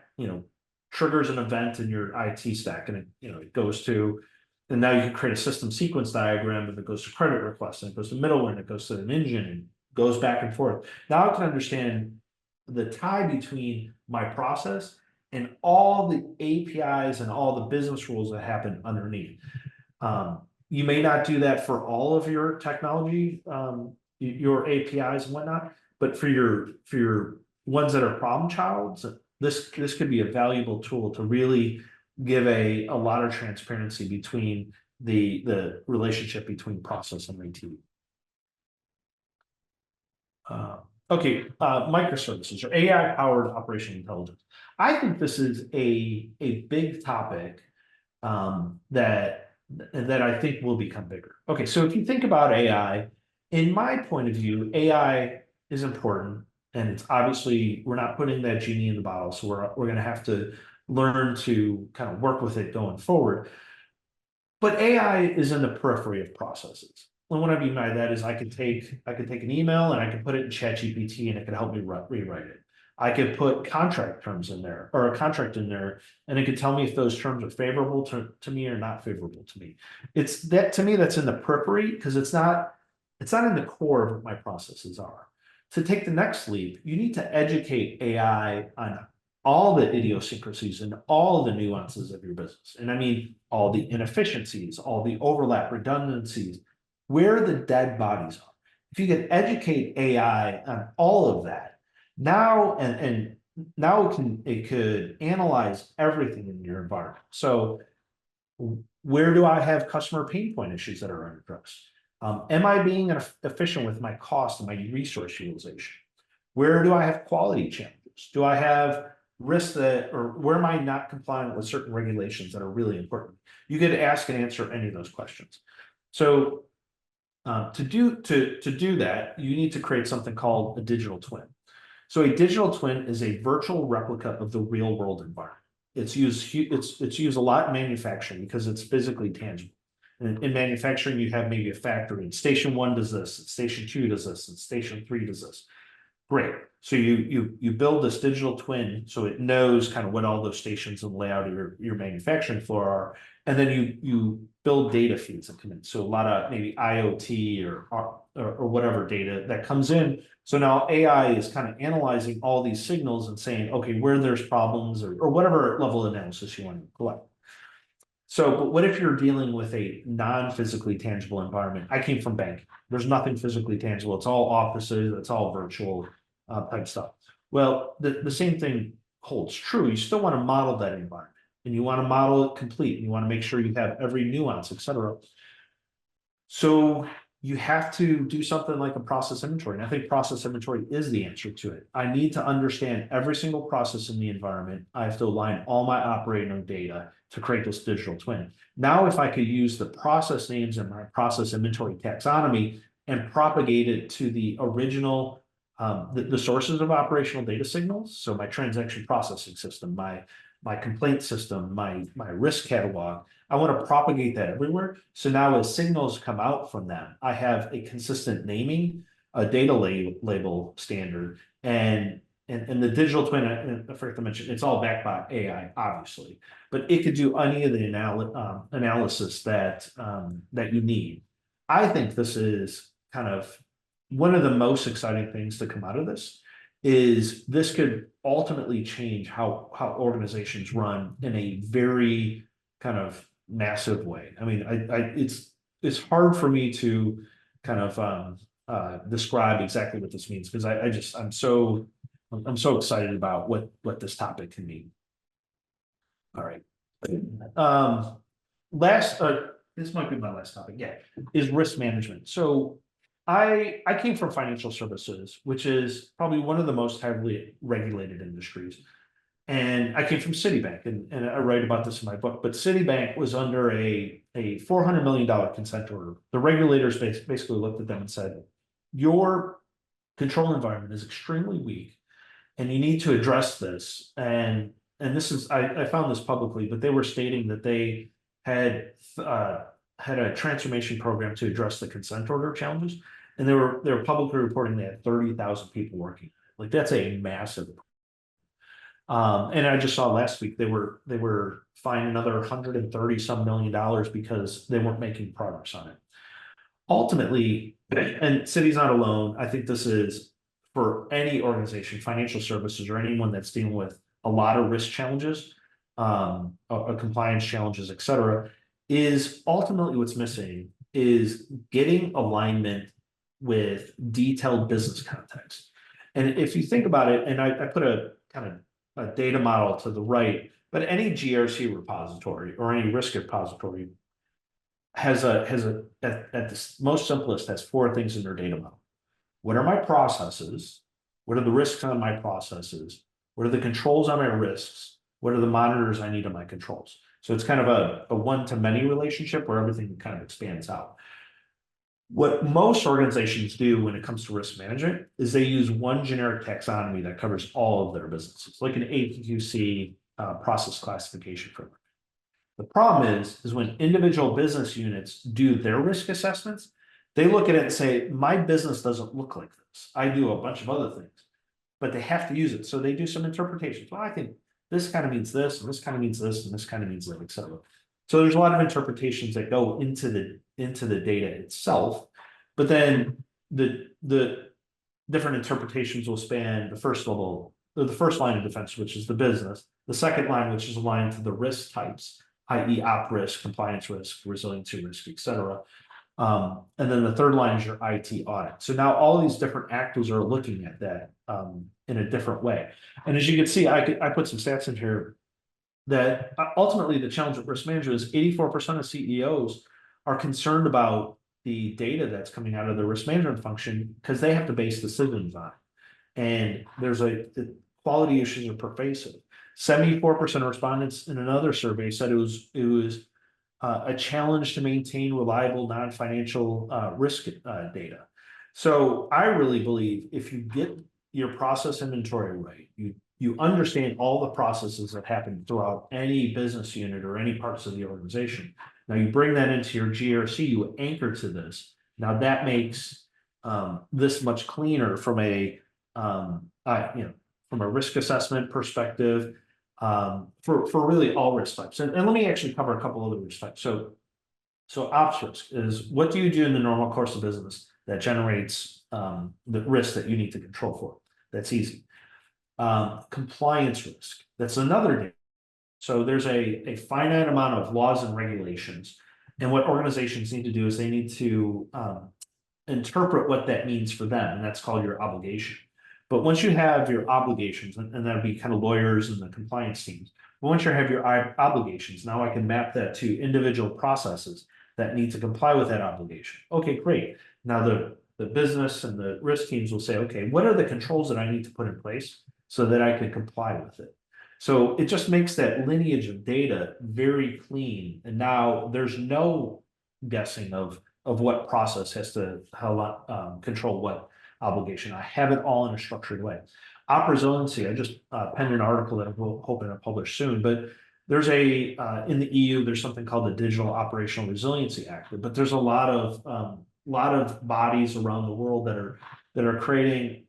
triggers an event in your IT stack, and it goes to, and now you can create a system sequence diagram, and it goes to credit requests, and it goes to middleware, and it goes to an engine, and goes back and forth. Now I can understand the tie between my process and all the APIs and all the business rules that happen underneath. You may not do that for all of your technology, your APIs and whatnot, but for your ones that are problem childs, this could be a valuable tool to really give a lot of transparency between the relationship between process and IT. Microservices or AI-powered operational intelligence. I think this is a big topic that I think will become bigger. Okay, so if you think about AI, in my point of view, AI is important, and it's obviously we're not putting that genie in the bottle, so we're going to have to learn to kind of work with it going forward. But AI is in the periphery of processes. And what I mean by that is I could take an email and I could put it in ChatGPT and it could help me rewrite it. I could put contract terms in there or a contract in there, and it could tell me if those terms are favorable to me or not favorable to me. It's that, to me, that's in the periphery because it's not in the core of what my processes are. To take the next leap, you need to educate AI on all the idiosyncrasies and all the nuances of your business. And I mean, all the inefficiencies, all the overlap, redundancies, where the dead bodies are. If you can educate AI on all of that, now and now it could analyze everything in your environment. So where do I have customer pain point issues that are unaddressed? Am I being efficient with my cost and my resource utilization? Where do I have quality challenges? Do I have risks or where am I not compliant with certain regulations that are really important? You could ask and answer any of those questions. So to do that, you need to create something called a digital twin. So a digital twin is a virtual replica of the real world environment. It's used a lot in manufacturing because it's physically tangible. And in manufacturing, you have maybe a factory, and station 1 does this, and station 2 does this, and station 3 does this. Great. So you build this digital twin so it knows kind of what all those stations and layout of your manufacturing floor are. And then you build data feeds that come in. So a lot of maybe IoT or whatever data that comes in. So now AI is kind of analyzing all these signals and saying, okay, where there's problems or whatever level of analysis you want to collect. So, but what if you're dealing with a non-physically tangible environment? I came from banking. There's nothing physically tangible. It's all offices, it's all virtual type stuff. Well, the same thing holds true. You still want to model that environment and you want to model it complete. And you want to make sure you have every nuance, et cetera. So you have to do something like a process inventory. And I think process inventory is the answer to it. I need to understand every single process in the environment. I have to align all my operating data to create this digital twin. Now, if I could use the process names in my process inventory taxonomy and propagate it to the original, the sources of operational data signals. So my transaction processing system, my complaint system, my risk catalog, I want to propagate that everywhere. So now as signals come out from them, I have a consistent naming, a data label standard, and the digital twin, I forgot to mention, it's all backed by AI, obviously, but it could do any of the analysis that you need. I think this is kind of one of the most exciting things to come out of this. Is this could ultimately change how organizations run in a very kind of massive way. I mean, it's hard for me to kind of describe exactly what this means because I'm so excited about what this topic can mean. All right. This might be my last topic. Yeah, is risk management. So I came from financial services, which is probably one of the most heavily regulated industries. And I came from Citibank, and I write about this in my book, but Citibank was under a $400 million consent order. The regulators basically looked at them and said, your control environment is extremely weak, and you need to address this. And this is, I found this publicly, but they were stating that they had a transformation program to address the consent order challenges. And they were publicly reporting they had 30,000 people working. Like that's a massive. And I just saw last week they were fined another 130 some million dollars because they weren't making progress on it. Ultimately, and Citi's not alone. I think this is for any organization, financial services, or anyone that's dealing with a lot of risk challenges, compliance challenges, et cetera, is ultimately what's missing is getting alignment with detailed business context. And if you think about it, and I put a kind of a data model to the right, but any GRC repository or any risk repository has at the most simplest has 4 things in their data model. What are my processes? What are the risks on my processes? What are the controls on my risks? What are the monitors I need on my controls? So it's kind of a one-to-many relationship where everything kind of expands out. What most organizations do when it comes to risk management is they use one generic taxonomy that covers all of their businesses, like an AQC process classification framework. The problem is when individual business units do their risk assessments, they look at it and say, my business doesn't look like this. I do a bunch of other things, but they have to use it. So they do some interpretations. Well, I think this kind of means this, and this kind of means this, and this kind of means that, et cetera. So there's a lot of interpretations that go into the data itself, but then the different interpretations will span the first level the first line of defense, which is the business. The second line, which is aligned to the risk types, i.e. op risk, compliance risk, resiliency risk, et cetera. And then the third line is your IT audit. So now all these different actors are looking at that in a different way. And as you can see, I put some stats in here that ultimately the challenge with risk management is 84% of CEOs are concerned about the data that's coming out of the risk management function because they have to base decisions on it. And the quality issues are pervasive. 74% of respondents in another survey said it was a challenge to maintain reliable non-financial risk data. So I really believe if you get your process inventory right, you understand all the processes that happen throughout any business unit or any parts of the organization. Now you bring that into your GRC, you anchor to this. Now that makes this much cleaner from a from a risk assessment perspective, for really all risk types. And let me actually cover a couple other risk types. So ops risk is what do you do in the normal course of business that generates the risk that you need to control for? That's easy. Compliance risk, that's another day. So there's a finite amount of laws and regulations. And what organizations need to do is they need to interpret what that means for them. And that's called your obligation. But once you have your obligations, and that'd be kind of lawyers and the compliance teams, but once you have your obligations, now I can map that to individual processes that need to comply with that obligation. Okay, great. Now the business and the risk teams will say, okay, what are the controls that I need to put in place so that I can comply with it? So it just makes that lineage of data very clean. And now there's no guessing of what process has to control what obligation. I have it all in a structured way. Op resiliency, I just penned an article that I'm hoping to publish soon, but there's in the EU, there's something called the Digital Operational Resiliency Act, but there's a lot of bodies around the world that are creating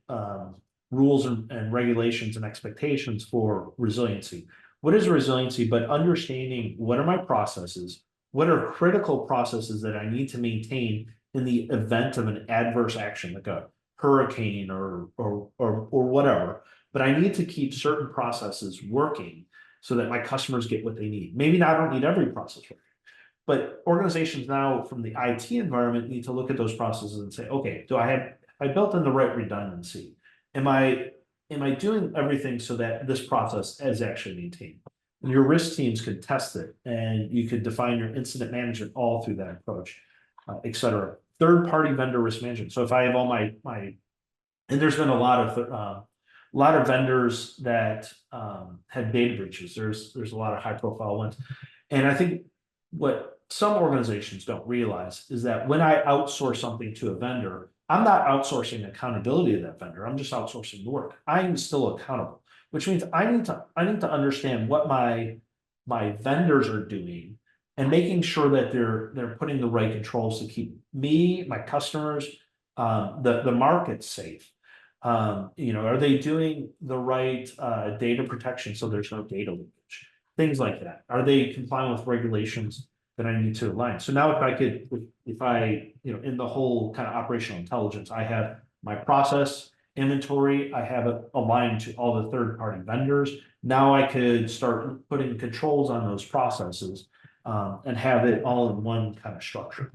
rules and regulations and expectations for resiliency. What is resiliency? But understanding what are my processes, what are critical processes that I need to maintain in the event of an adverse action, like a hurricane or whatever. But I need to keep certain processes working so that my customers get what they need. Maybe I don't need every process working, but organizations now from the IT environment need to look at those processes and say, okay, I built in the right redundancy? Am I doing everything so that this process is actually maintained? And your risk teams could test it, and you could define your incident management all through that approach, et cetera. Third-party vendor risk management. So if I have all my and there's been a lot of vendors that had data breaches. There's a lot of high-profile ones, and I think what some organizations don't realize is that when I outsource something to a vendor, I'm not outsourcing accountability to that vendor. I'm just outsourcing the work. I'm still accountable, which means I need to understand what my vendors are doing and making sure that they're putting the right controls to keep me, my customers, the market safe. Are they doing the right data protection so there's no data leakage? Things like that. Are they complying with regulations that I need to align? So now if I in the whole kind of operational intelligence, I have my process inventory, I have it aligned to all the third-party vendors. Now I could start putting controls on those processes and have it all in one kind of structure.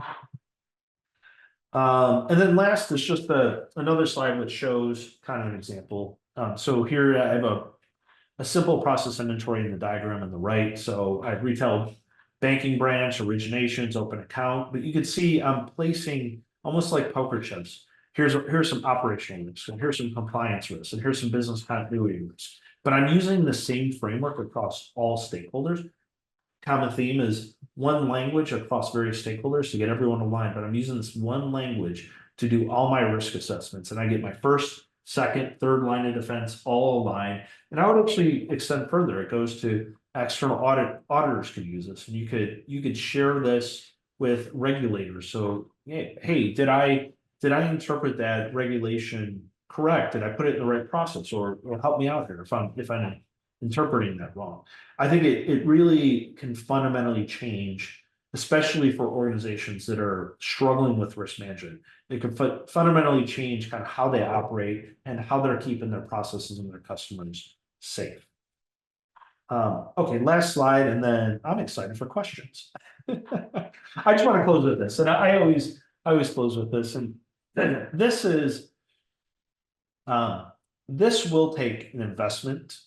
And then last is just another slide which shows kind of an example. So here I have a simple process inventory in the diagram on the right. So I have retail banking branch, originations, open account, but you can see I'm placing almost like poker chips. Here's some operational risks, and here's some compliance risks, and here's some business continuity risks. But I'm using the same framework across all stakeholders. Common theme is one language across various stakeholders to get everyone aligned, but I'm using this one language to do all my risk assessments, and I get my first, second, third line of defense all aligned. And I would actually extend further. It goes to external auditors could use this, and you could share this with regulators. So, hey, did I interpret that regulation correct? Did I put it in the right process, or help me out here if I'm interpreting that wrong? I think it really can fundamentally change, especially for organizations that are struggling with risk management. It could fundamentally change kind of how they operate and how they're keeping their processes and their customers safe. Okay, last slide, and then I'm excited for questions. I just want to close with this, and I always close with this, and this is this will take an investment.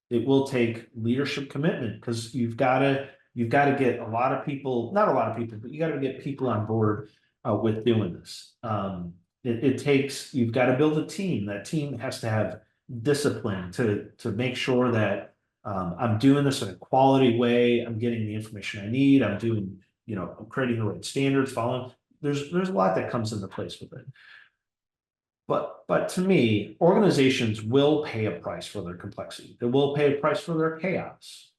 It will take leadership commitment, because you've got to get a lot of people, not a lot of people, but you got to get people on board with doing this. It takes, you've got to build a team. That team has to have discipline to make sure that I'm doing this in a quality way. I'm getting the information I need. I'm doing, I'm creating the right standards, following. There's a lot that comes into place with it. But to me, organizations will pay a price for their complexity. They will pay a price for their chaos.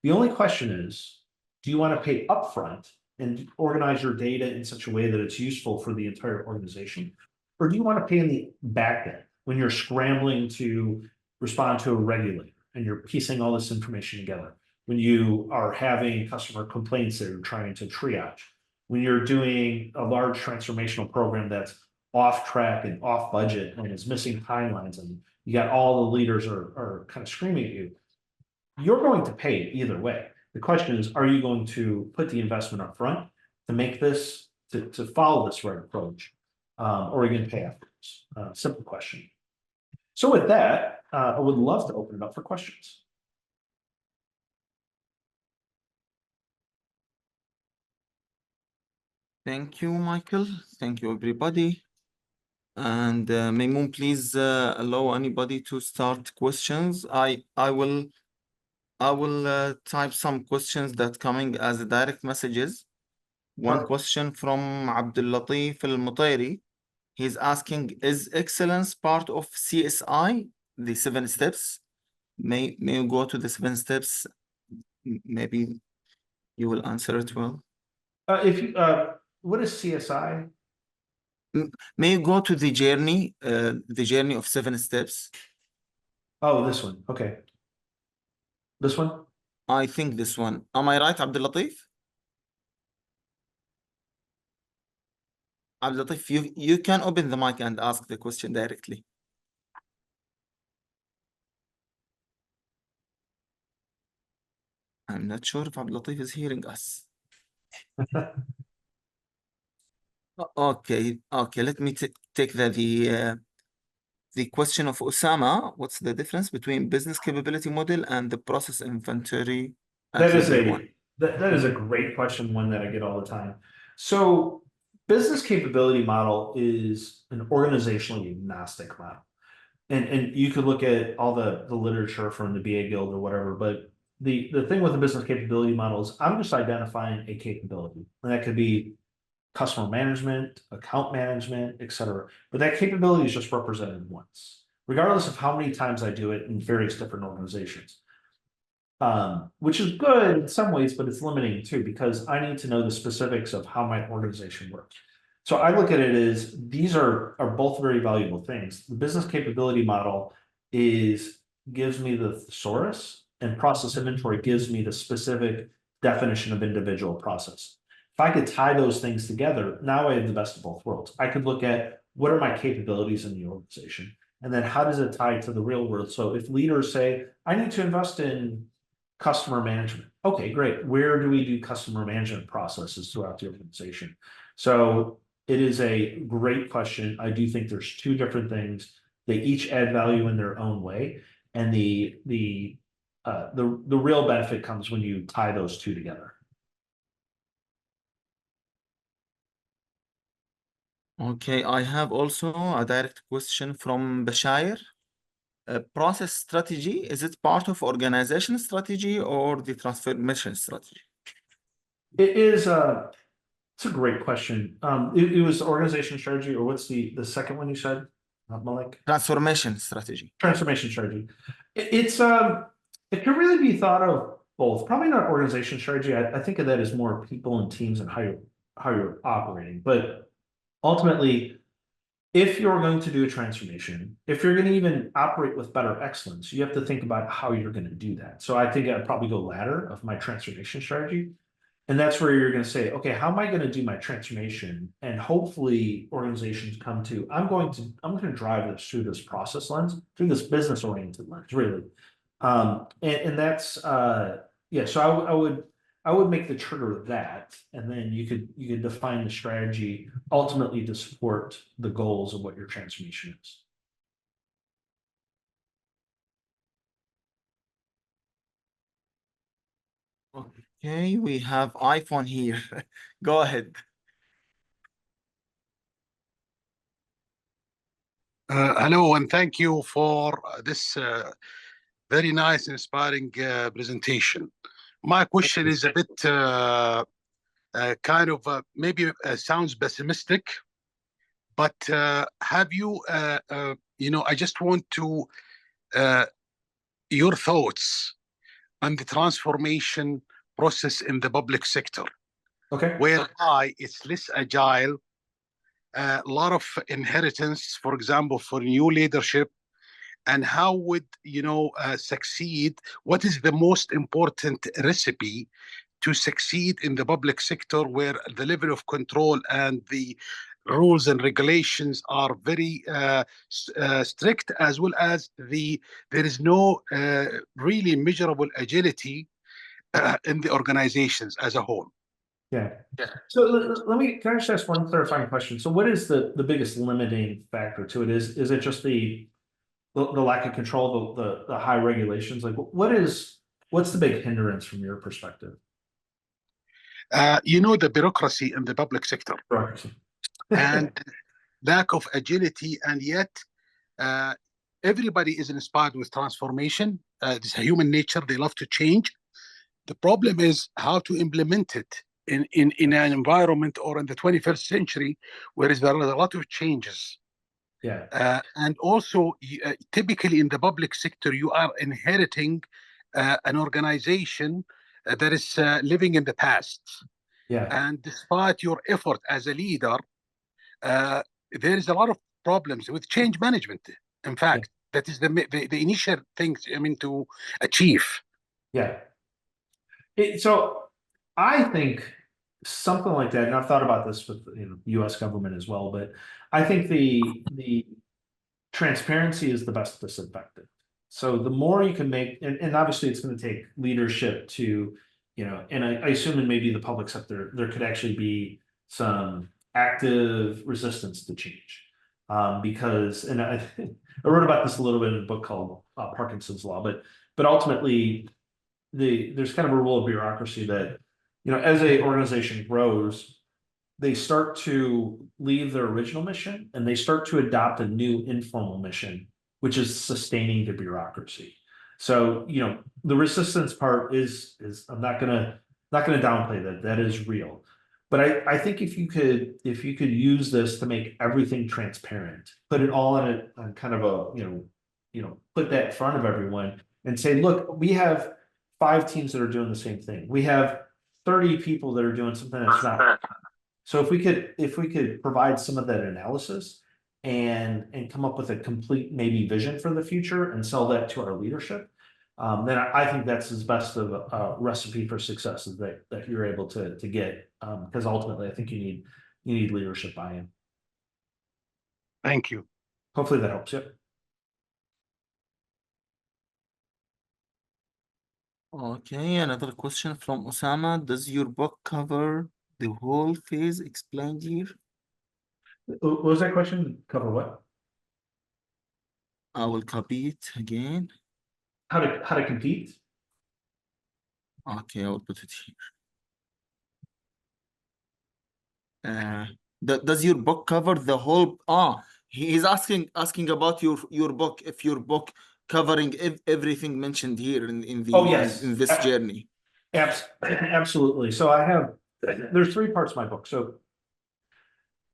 The only question is, do you want to pay upfront and organize your data in such a way that it's useful for the entire organization? Or do you want to pay in the back end when you're scrambling to respond to a regulator and you're piecing all this information together? When you are having customer complaints that you're trying to triage? When you're doing a large transformational program that's off track and off budget and is missing timelines, and you got all the leaders are kind of screaming at you, you're going to pay either way. The question is, are you going to put the investment up front to make this, to follow this right approach, or are you going to pay afterwards? Simple question. So with that, I would love to open it up for questions. Thank you, Michael. Thank you, everybody. And Maymoon, please allow anybody to start questions. I will type some questions that coming as direct messages. One question from Abdul Latif Al Mutairi. He's asking, is excellence part of CSI, the 7 steps? May you go to the 7 steps? Maybe you will answer it well. What is CSI? May you go to the journey of 7 steps? Oh, this one. Okay. This one? I think this one. Am I right, Abdul Latif? Abdul Latif, you can open the mic and ask the question directly. I'm not sure if Abdul Latif is hearing us. Okay, let me take the question of Osama. What's the difference between business capability model and the process inventory? That is a great question, one that I get all the time. So business capability model is an organizationally agnostic model. And you could look at all the literature from the BA Guild or whatever, but the thing with the business capability model is I'm just identifying a capability. And that could be customer management, account management, etc. But that capability is just represented once, regardless of how many times I do it in various different organizations. Which is good in some ways, but it's limiting too, because I need to know the specifics of how my organization works. So I look at it as these are both very valuable things. The business capability model gives me the thesaurus, and process inventory gives me the specific definition of individual process. If I could tie those things together, now I have the best of both worlds. I could look at what are my capabilities in the organization, and then how does it tie to the real world? So if leaders say, I need to invest in customer management. Okay, great. Where do we do customer management processes throughout the organization? So it is a great question. I do think there's two different things. They each add value in their own way, and the real benefit comes when you tie those two together. Okay, I have also a direct question from Bashair. Process strategy, is it part of organization strategy or the transformation strategy? It is it's a great question. It was organization strategy, or what's the second one you said, Malik? Transformation strategy. Transformation strategy. It can really be thought of both. Probably not organization strategy. I think of that as more people and teams and how you're operating. But ultimately, if you're going to do a transformation, if you're going to even operate with better excellence, you have to think about how you're going to do that. So I think I'd probably go latter of my transformation strategy. And that's where you're going to say, okay, how am I going to do my transformation? And hopefully organizations come to, I'm going to drive this through this process lens, through this business oriented lens, really. And that's, yeah, so I would make the trigger that, and then you could define the strategy ultimately to support the goals of what your transformation is. Okay, we have iPhone here. Go ahead. Hello, and thank you for this very nice, inspiring presentation. My question is a bit kind of maybe sounds pessimistic, but have you, I just want to your thoughts on the transformation process in the public sector, Okay. whereby it's less agile, a lot of inheritance, for example, for new leadership, and how would succeed? What is the most important recipe to succeed in the public sector, where the level of control and the rules and regulations are very strict, as well as there is no really measurable agility in the organizations as a whole? Yeah. Yeah. So can I just ask one clarifying question? So what is the biggest limiting factor to it? Is it just the lack of control, the high regulations? Like what's the big hindrance from your perspective? The bureaucracy in the public sector Bureaucracy. and lack of agility, and yet everybody is inspired with transformation. It's a human nature; they love to change. The problem is how to implement it in an environment or in the 21st century, where there are a lot of changes. Yeah. And also, typically in the public sector, you are inheriting an organization that is living in the past. Yeah. And despite your effort as a leader, there is a lot of problems with change management. In fact, that is the initial things to achieve. Yeah. So I think something like that, and I've thought about this with the U.S. government as well, but I think the transparency is the best disinfectant. So the more you can make, and obviously it's going to take leadership to, and I assume in maybe the public sector, there could actually be some active resistance to change. Because, and I wrote about this a little bit in a book called Parkinson's Law, but ultimately there's kind of a rule of bureaucracy that, as a organization grows, they start to leave their original mission and they start to adopt a new informal mission, which is sustaining the bureaucracy. So, the resistance part is I'm not gonna downplay that. That is real. But I think if you could use this to make everything transparent, put it all on kind of a, put that in front of everyone and say, look, we have 5 teams that are doing the same thing. We have 30 people that are doing something that's not. So if we could provide some of that analysis and come up with a complete maybe vision for the future and sell that to our leadership, then I think that's as best of a recipe for success that you're able to get, because ultimately I think you need leadership buy-in. Thank you. Hopefully that helps you. Okay, another question from Osama. Does your book cover the whole phase explained here? What was that question? Cover what? I will copy it again. How to compete? Okay, I will put it here. Does your book cover the whole? He's asking about your book. If your book covering everything mentioned here in the yes. in this journey. Absolutely. So there's 3 parts of my book. So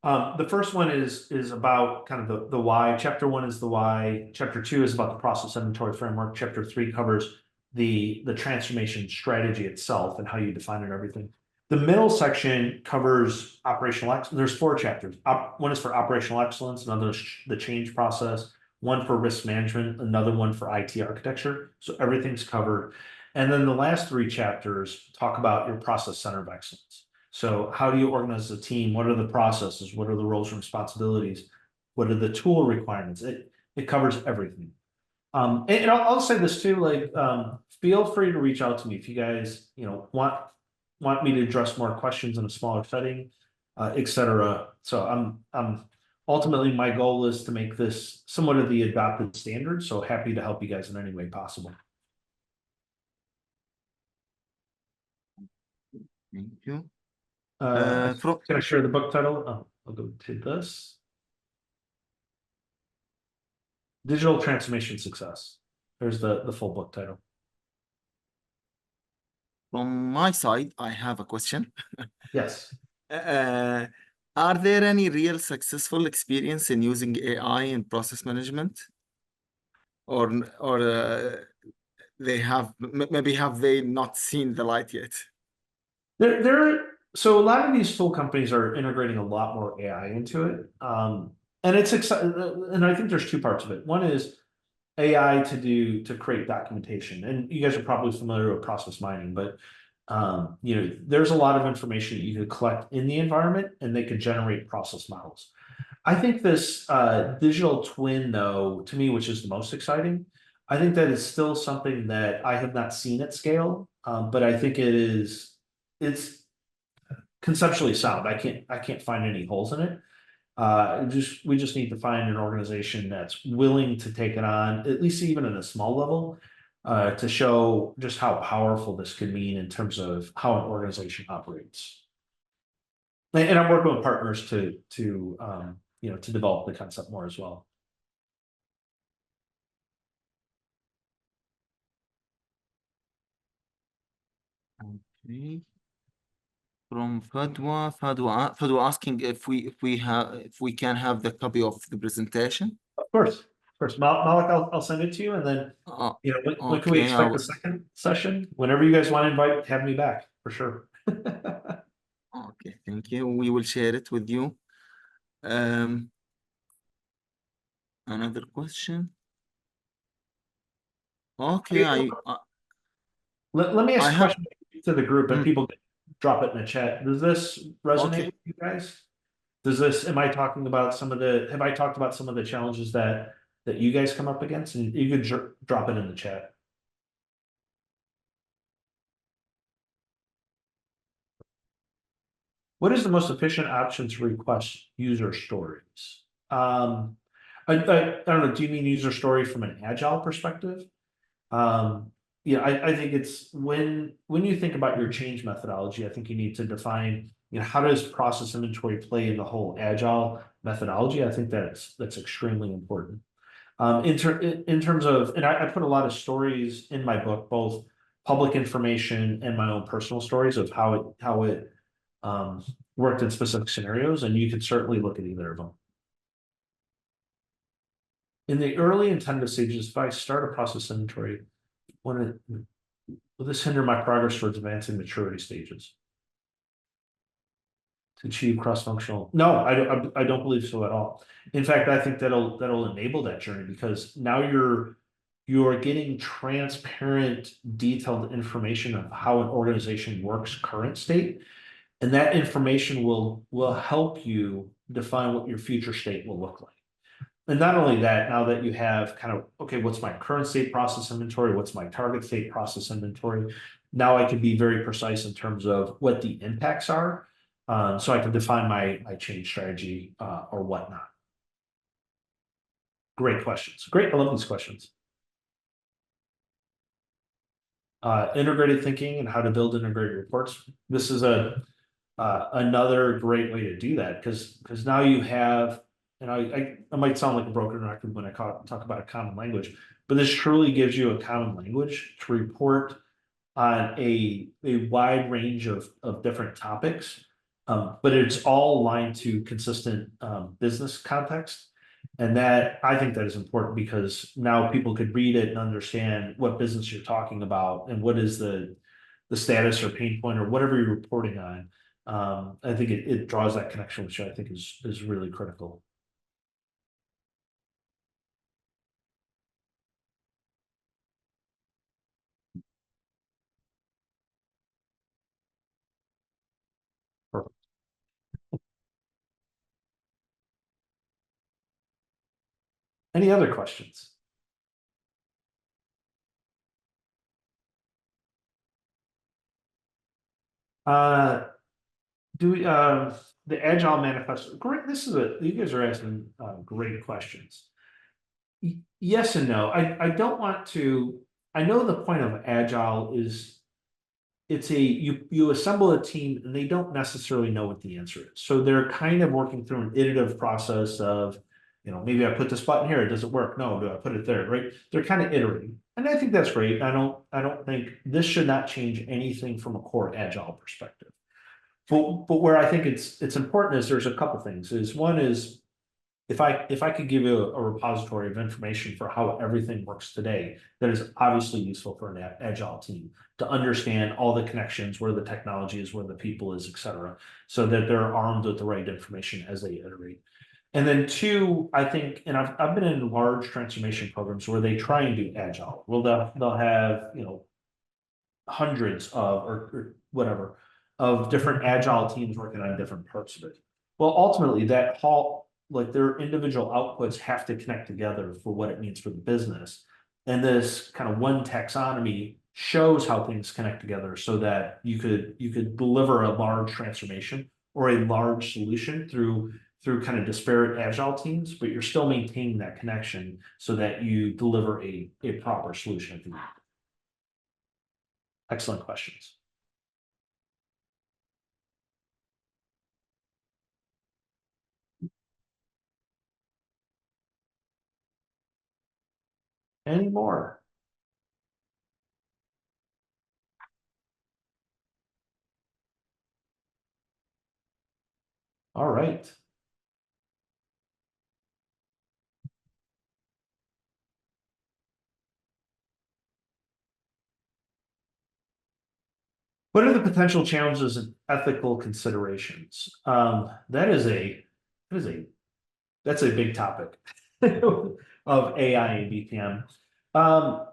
the first one is about kind of the why. Chapter 1 is the why. Chapter 2 is about the process inventory framework. Chapter 3 covers the transformation strategy itself and how you define it and everything. The middle section covers operational excellence. There's 4 chapters. One is for operational excellence, another is the change process, one for risk management, another one for IT architecture. So everything's covered. And then the last 3 chapters talk about your process center of excellence. So how do you organize the team? What are the processes? What are the roles and responsibilities? What are the tool requirements? It covers everything. And I'll say this too, like, feel free to reach out to me if you guys, want me to address more questions in a smaller setting, etc. So I'm ultimately, my goal is to make this somewhat of the adopted standard. So happy to help you guys in any way possible. Thank you. Can I share the book title? Oh, I'll go to this. Digital Transformation Success. There's the full book title. From my side, I have a question. Yes. Are there any real successful experience in using AI in process management? Or maybe have they not seen the light yet? So a lot of these tool companies are integrating a lot more AI into it. And it's exciting. And I think there's 2 parts of it. One is AI to create documentation. And you guys are probably familiar with process mining, but there's a lot of information that you could collect in the environment and they could generate process models. I think this digital twin, though, to me, which is the most exciting, I think that is still something that I have not seen at scale, but I think it's conceptually sound. I can't find any holes in it. We just need to find an organization that's willing to take it on, at least even at a small level, to show just how powerful this could mean in terms of how an organization operates. And I'm working with partners to develop the concept more as well. Okay. From Fadwa asking if we can have the copy of the presentation. Of course. Malik, I'll send it to you, and then when can we Okay, expect the second session? Whenever you guys want to invite, have me back for sure. Okay, thank you. We will share it with you. Another question. Okay, Let me ask I a have. question to the group, and Mm. people can drop it in the chat. Does this resonate Okay. with you guys? Have I talked about some of the challenges that you guys come up against? And you could drop it in the chat. What is the most efficient option to request user stories? I don't know. Do you mean user story from an agile perspective? I think it's when you think about your change methodology, I think you need to define, how does process inventory play in the whole agile methodology? I think that's extremely important. In terms of, and I put a lot of stories in my book, both public information and my own personal stories of how it worked in specific scenarios, and you could certainly look at either of them. In the early and tentative stages, if I start a process inventory, will this hinder my progress towards advancing maturity stages? To achieve cross-functional? No, I don't believe so at all. In fact, I think that'll enable that journey, because now you're getting transparent, detailed information of how an organization works current state. And that information will help you define what your future state will look like. And not only that, now that you have kind of, okay, what's my current state process inventory? What's my target state process inventory? Now I can be very precise in terms of what the impacts are. So I can define my change strategy or whatnot. Great questions. Great. I love these questions. Integrated thinking and how to build integrated reports. This is another great way to do that, because now you have, and I might sound like a broken record when I talk about a common language, but this truly gives you a common language to report on a wide range of different topics, but it's all aligned to consistent business context. And that, I think that is important, because now people could read it and understand what business you're talking about and what is the status or pain point or whatever you're reporting on. I think it draws that connection, which I think is really critical. Any other questions? The Agile Manifesto, great, you guys are asking great questions. Yes and no. I don't want to, I know the point of Agile is you assemble a team and they don't necessarily know what the answer is. So they're kind of working through an iterative process of, maybe I put this button here, does it work? No, do I put it there, right? They're kind of iterating. And I think that's great. I don't think this should not change anything from a core Agile perspective. But where I think it's important is there's a couple things. One is if I could give you a repository of information for how everything works today, that is obviously useful for an Agile team to understand all the connections, where the technology is, where the people is, et cetera, so that they're armed with the right information as they iterate. And then two, I think, and I've been in large transformation programs where they try and do Agile. Well, they'll have, hundreds of or whatever of different Agile teams working on different parts of it. Well, ultimately that like their individual outputs have to connect together for what it means for the business. And this kind of one taxonomy shows how things connect together so that you could deliver a large transformation or a large solution through kind of disparate Agile teams, but you're still maintaining that connection so that you deliver a proper solution at the end. Excellent questions. Any more? All right. What are the potential challenges and ethical considerations? That's a big topic of AI and BPM. I'll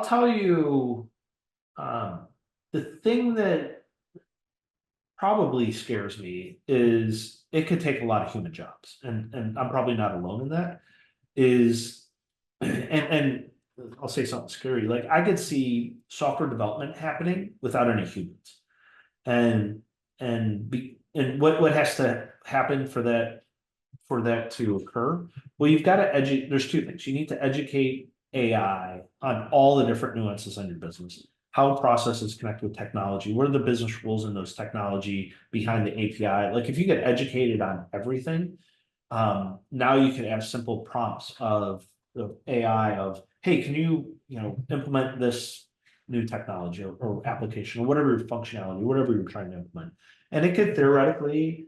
tell you, the thing that probably scares me is it could take a lot of human jobs, and I'm probably not alone in that. And I'll say something scary. Like I could see software development happening without any humans, and what has to happen for that to occur? Well, you've got to educate. There's two things. You need to educate AI on all the different nuances on your business, how processes connect with technology, what are the business rules in those technology behind the API. Like if you get educated on everything, now you can ask simple prompts of AI of, hey, can you implement this new technology or application or whatever your functionality, whatever you're trying to implement, and it could theoretically,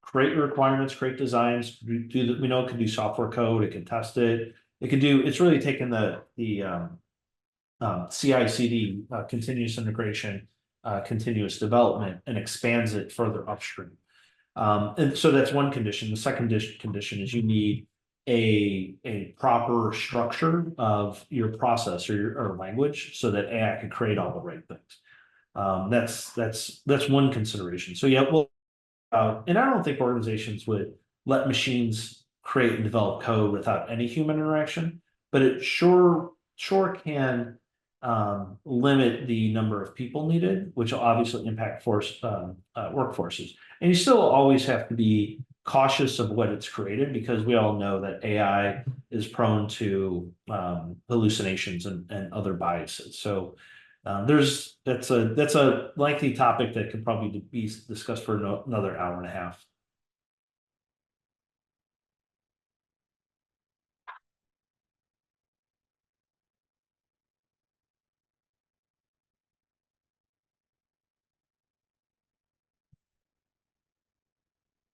create requirements, create designs, we know it can do software code, it can test it, it's really taken the CI/CD, continuous integration, continuous development, and expands it further upstream. And so that's one condition. The second condition is you need a proper structure of your process or language so that AI can create all the right things. That's one consideration. So yeah, well, and I don't think organizations would let machines create and develop code without any human interaction, but it sure can limit the number of people needed, which will obviously impact workforces. And you still always have to be cautious of what it's created, because we all know that AI is prone to hallucinations and other biases. So that's a lengthy topic that could probably be discussed for another hour and a half.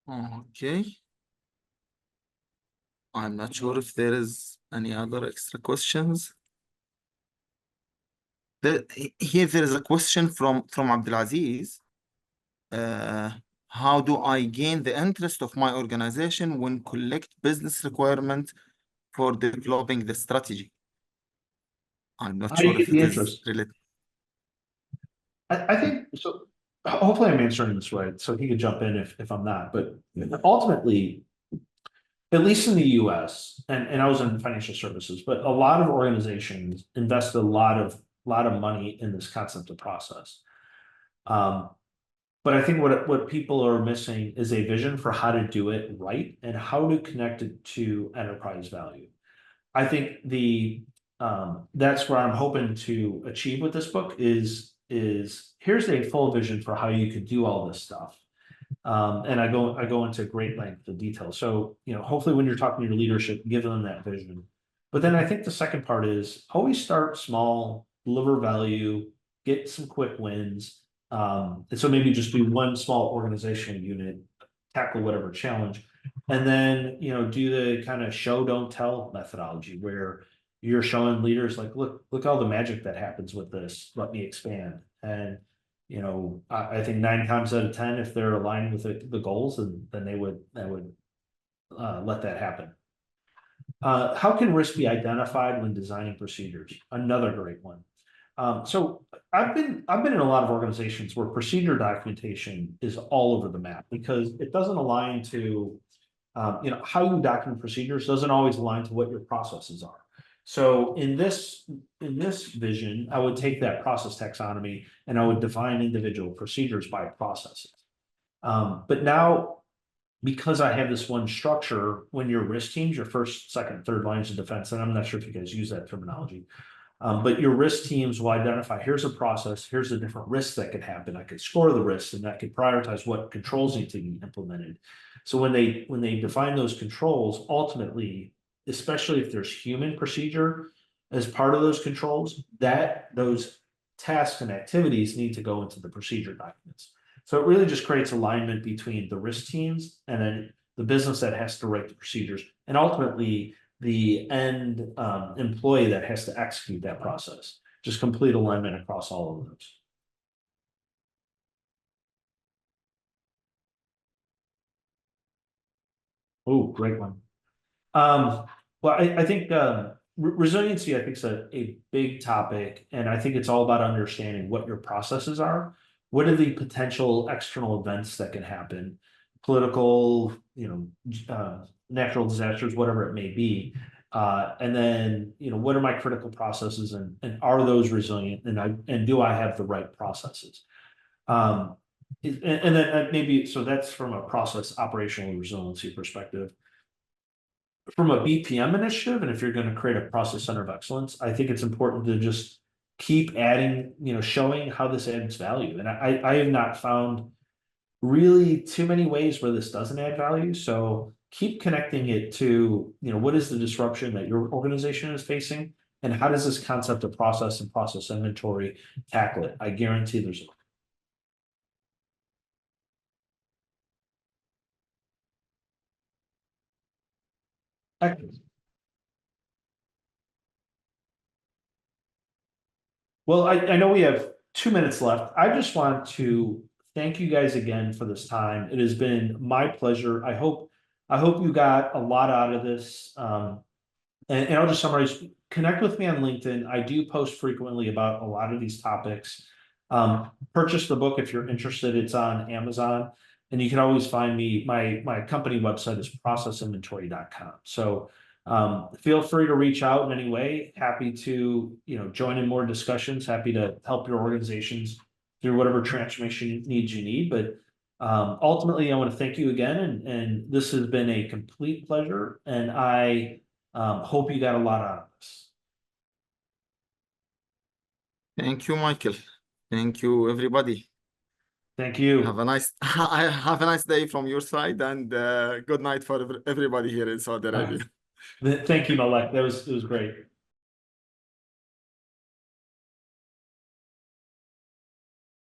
Okay. I'm not sure if there is any other extra questions. Here there is a question from Abdulaziz. How do I gain the interest of my organization when collect business requirements for developing the strategy? I'm not sure if it is related. I think so. Hopefully I'm answering this right, so he could jump in if I'm not, but ultimately at least in the US, and I was in financial services, but a lot of organizations invest a lot of money in this concept of process. But I think what people are missing is a vision for how to do it right and how to connect it to enterprise value. I think that's where I'm hoping to achieve with this book is here's a full vision for how you could do all this stuff. And I go into great length of detail. So, hopefully when you're talking to your leadership, give them that vision. But then I think the second part is always start small, deliver value, get some quick wins. And so maybe just do one small organizational unit, tackle whatever challenge, and then, do the kind of show, don't tell methodology where you're showing leaders like, look all the magic that happens with this. Let me expand. And I think 9 times out of 10, if they're aligned with the goals, then they would let that happen. How can risk be identified when designing procedures? Another great one. So I've been in a lot of organizations where procedure documentation is all over the map because it doesn't align to how you document procedures doesn't always align to what your processes are. So in this vision, I would take that process taxonomy and I would define individual procedures by processes. But now, because I have this one structure, when your risk teams, your first, second, third lines of defense, and I'm not sure if you guys use that terminology, but your risk teams will identify, here's a process, here's the different risks that could happen. I could score the risks and that could prioritize what controls need to be implemented. So when they define those controls, ultimately, especially if there's human procedure as part of those controls, those tasks and activities need to go into the procedure documents. So it really just creates alignment between the risk teams and then the business that has to write the procedures, and ultimately the end employee that has to execute that process. Just complete alignment across all of those. Oh, great one. Well, I think resiliency, I think, is a big topic, and I think it's all about understanding what your processes are. What are the potential external events that can happen? Political, natural disasters, whatever it may be. And then, what are my critical processes and are those resilient? And do I have the right processes? And then maybe, so that's from a process operational resiliency perspective. From a BPM initiative, and if you're going to create a process center of excellence, I think it's important to just keep adding, showing how this adds value. And I have not found really too many ways where this doesn't add value. So keep connecting it to, what is the disruption that your organization is facing? And how does this concept of process and process inventory tackle it? I guarantee there's excellent. Well, I know we have 2 minutes left. I just want to thank you guys again for this time. It has been my pleasure. I hope you got a lot out of this. And I'll just summarize. Connect with me on LinkedIn. I do post frequently about a lot of these topics. Purchase the book if you're interested. It's on Amazon. And you can always find me. My company website is processinventory.com. So feel free to reach out in any way. Happy to join in more discussions. Happy to help your organizations through whatever transformation needs you need. But ultimately, I want to thank you again. And this has been a complete pleasure. And I hope you got a lot out of this. Thank you, Michael. Thank you, everybody. Thank you. Have a nice day from your side, and good night for everybody here in Saudi Arabia. Thank you, Malek. It was great.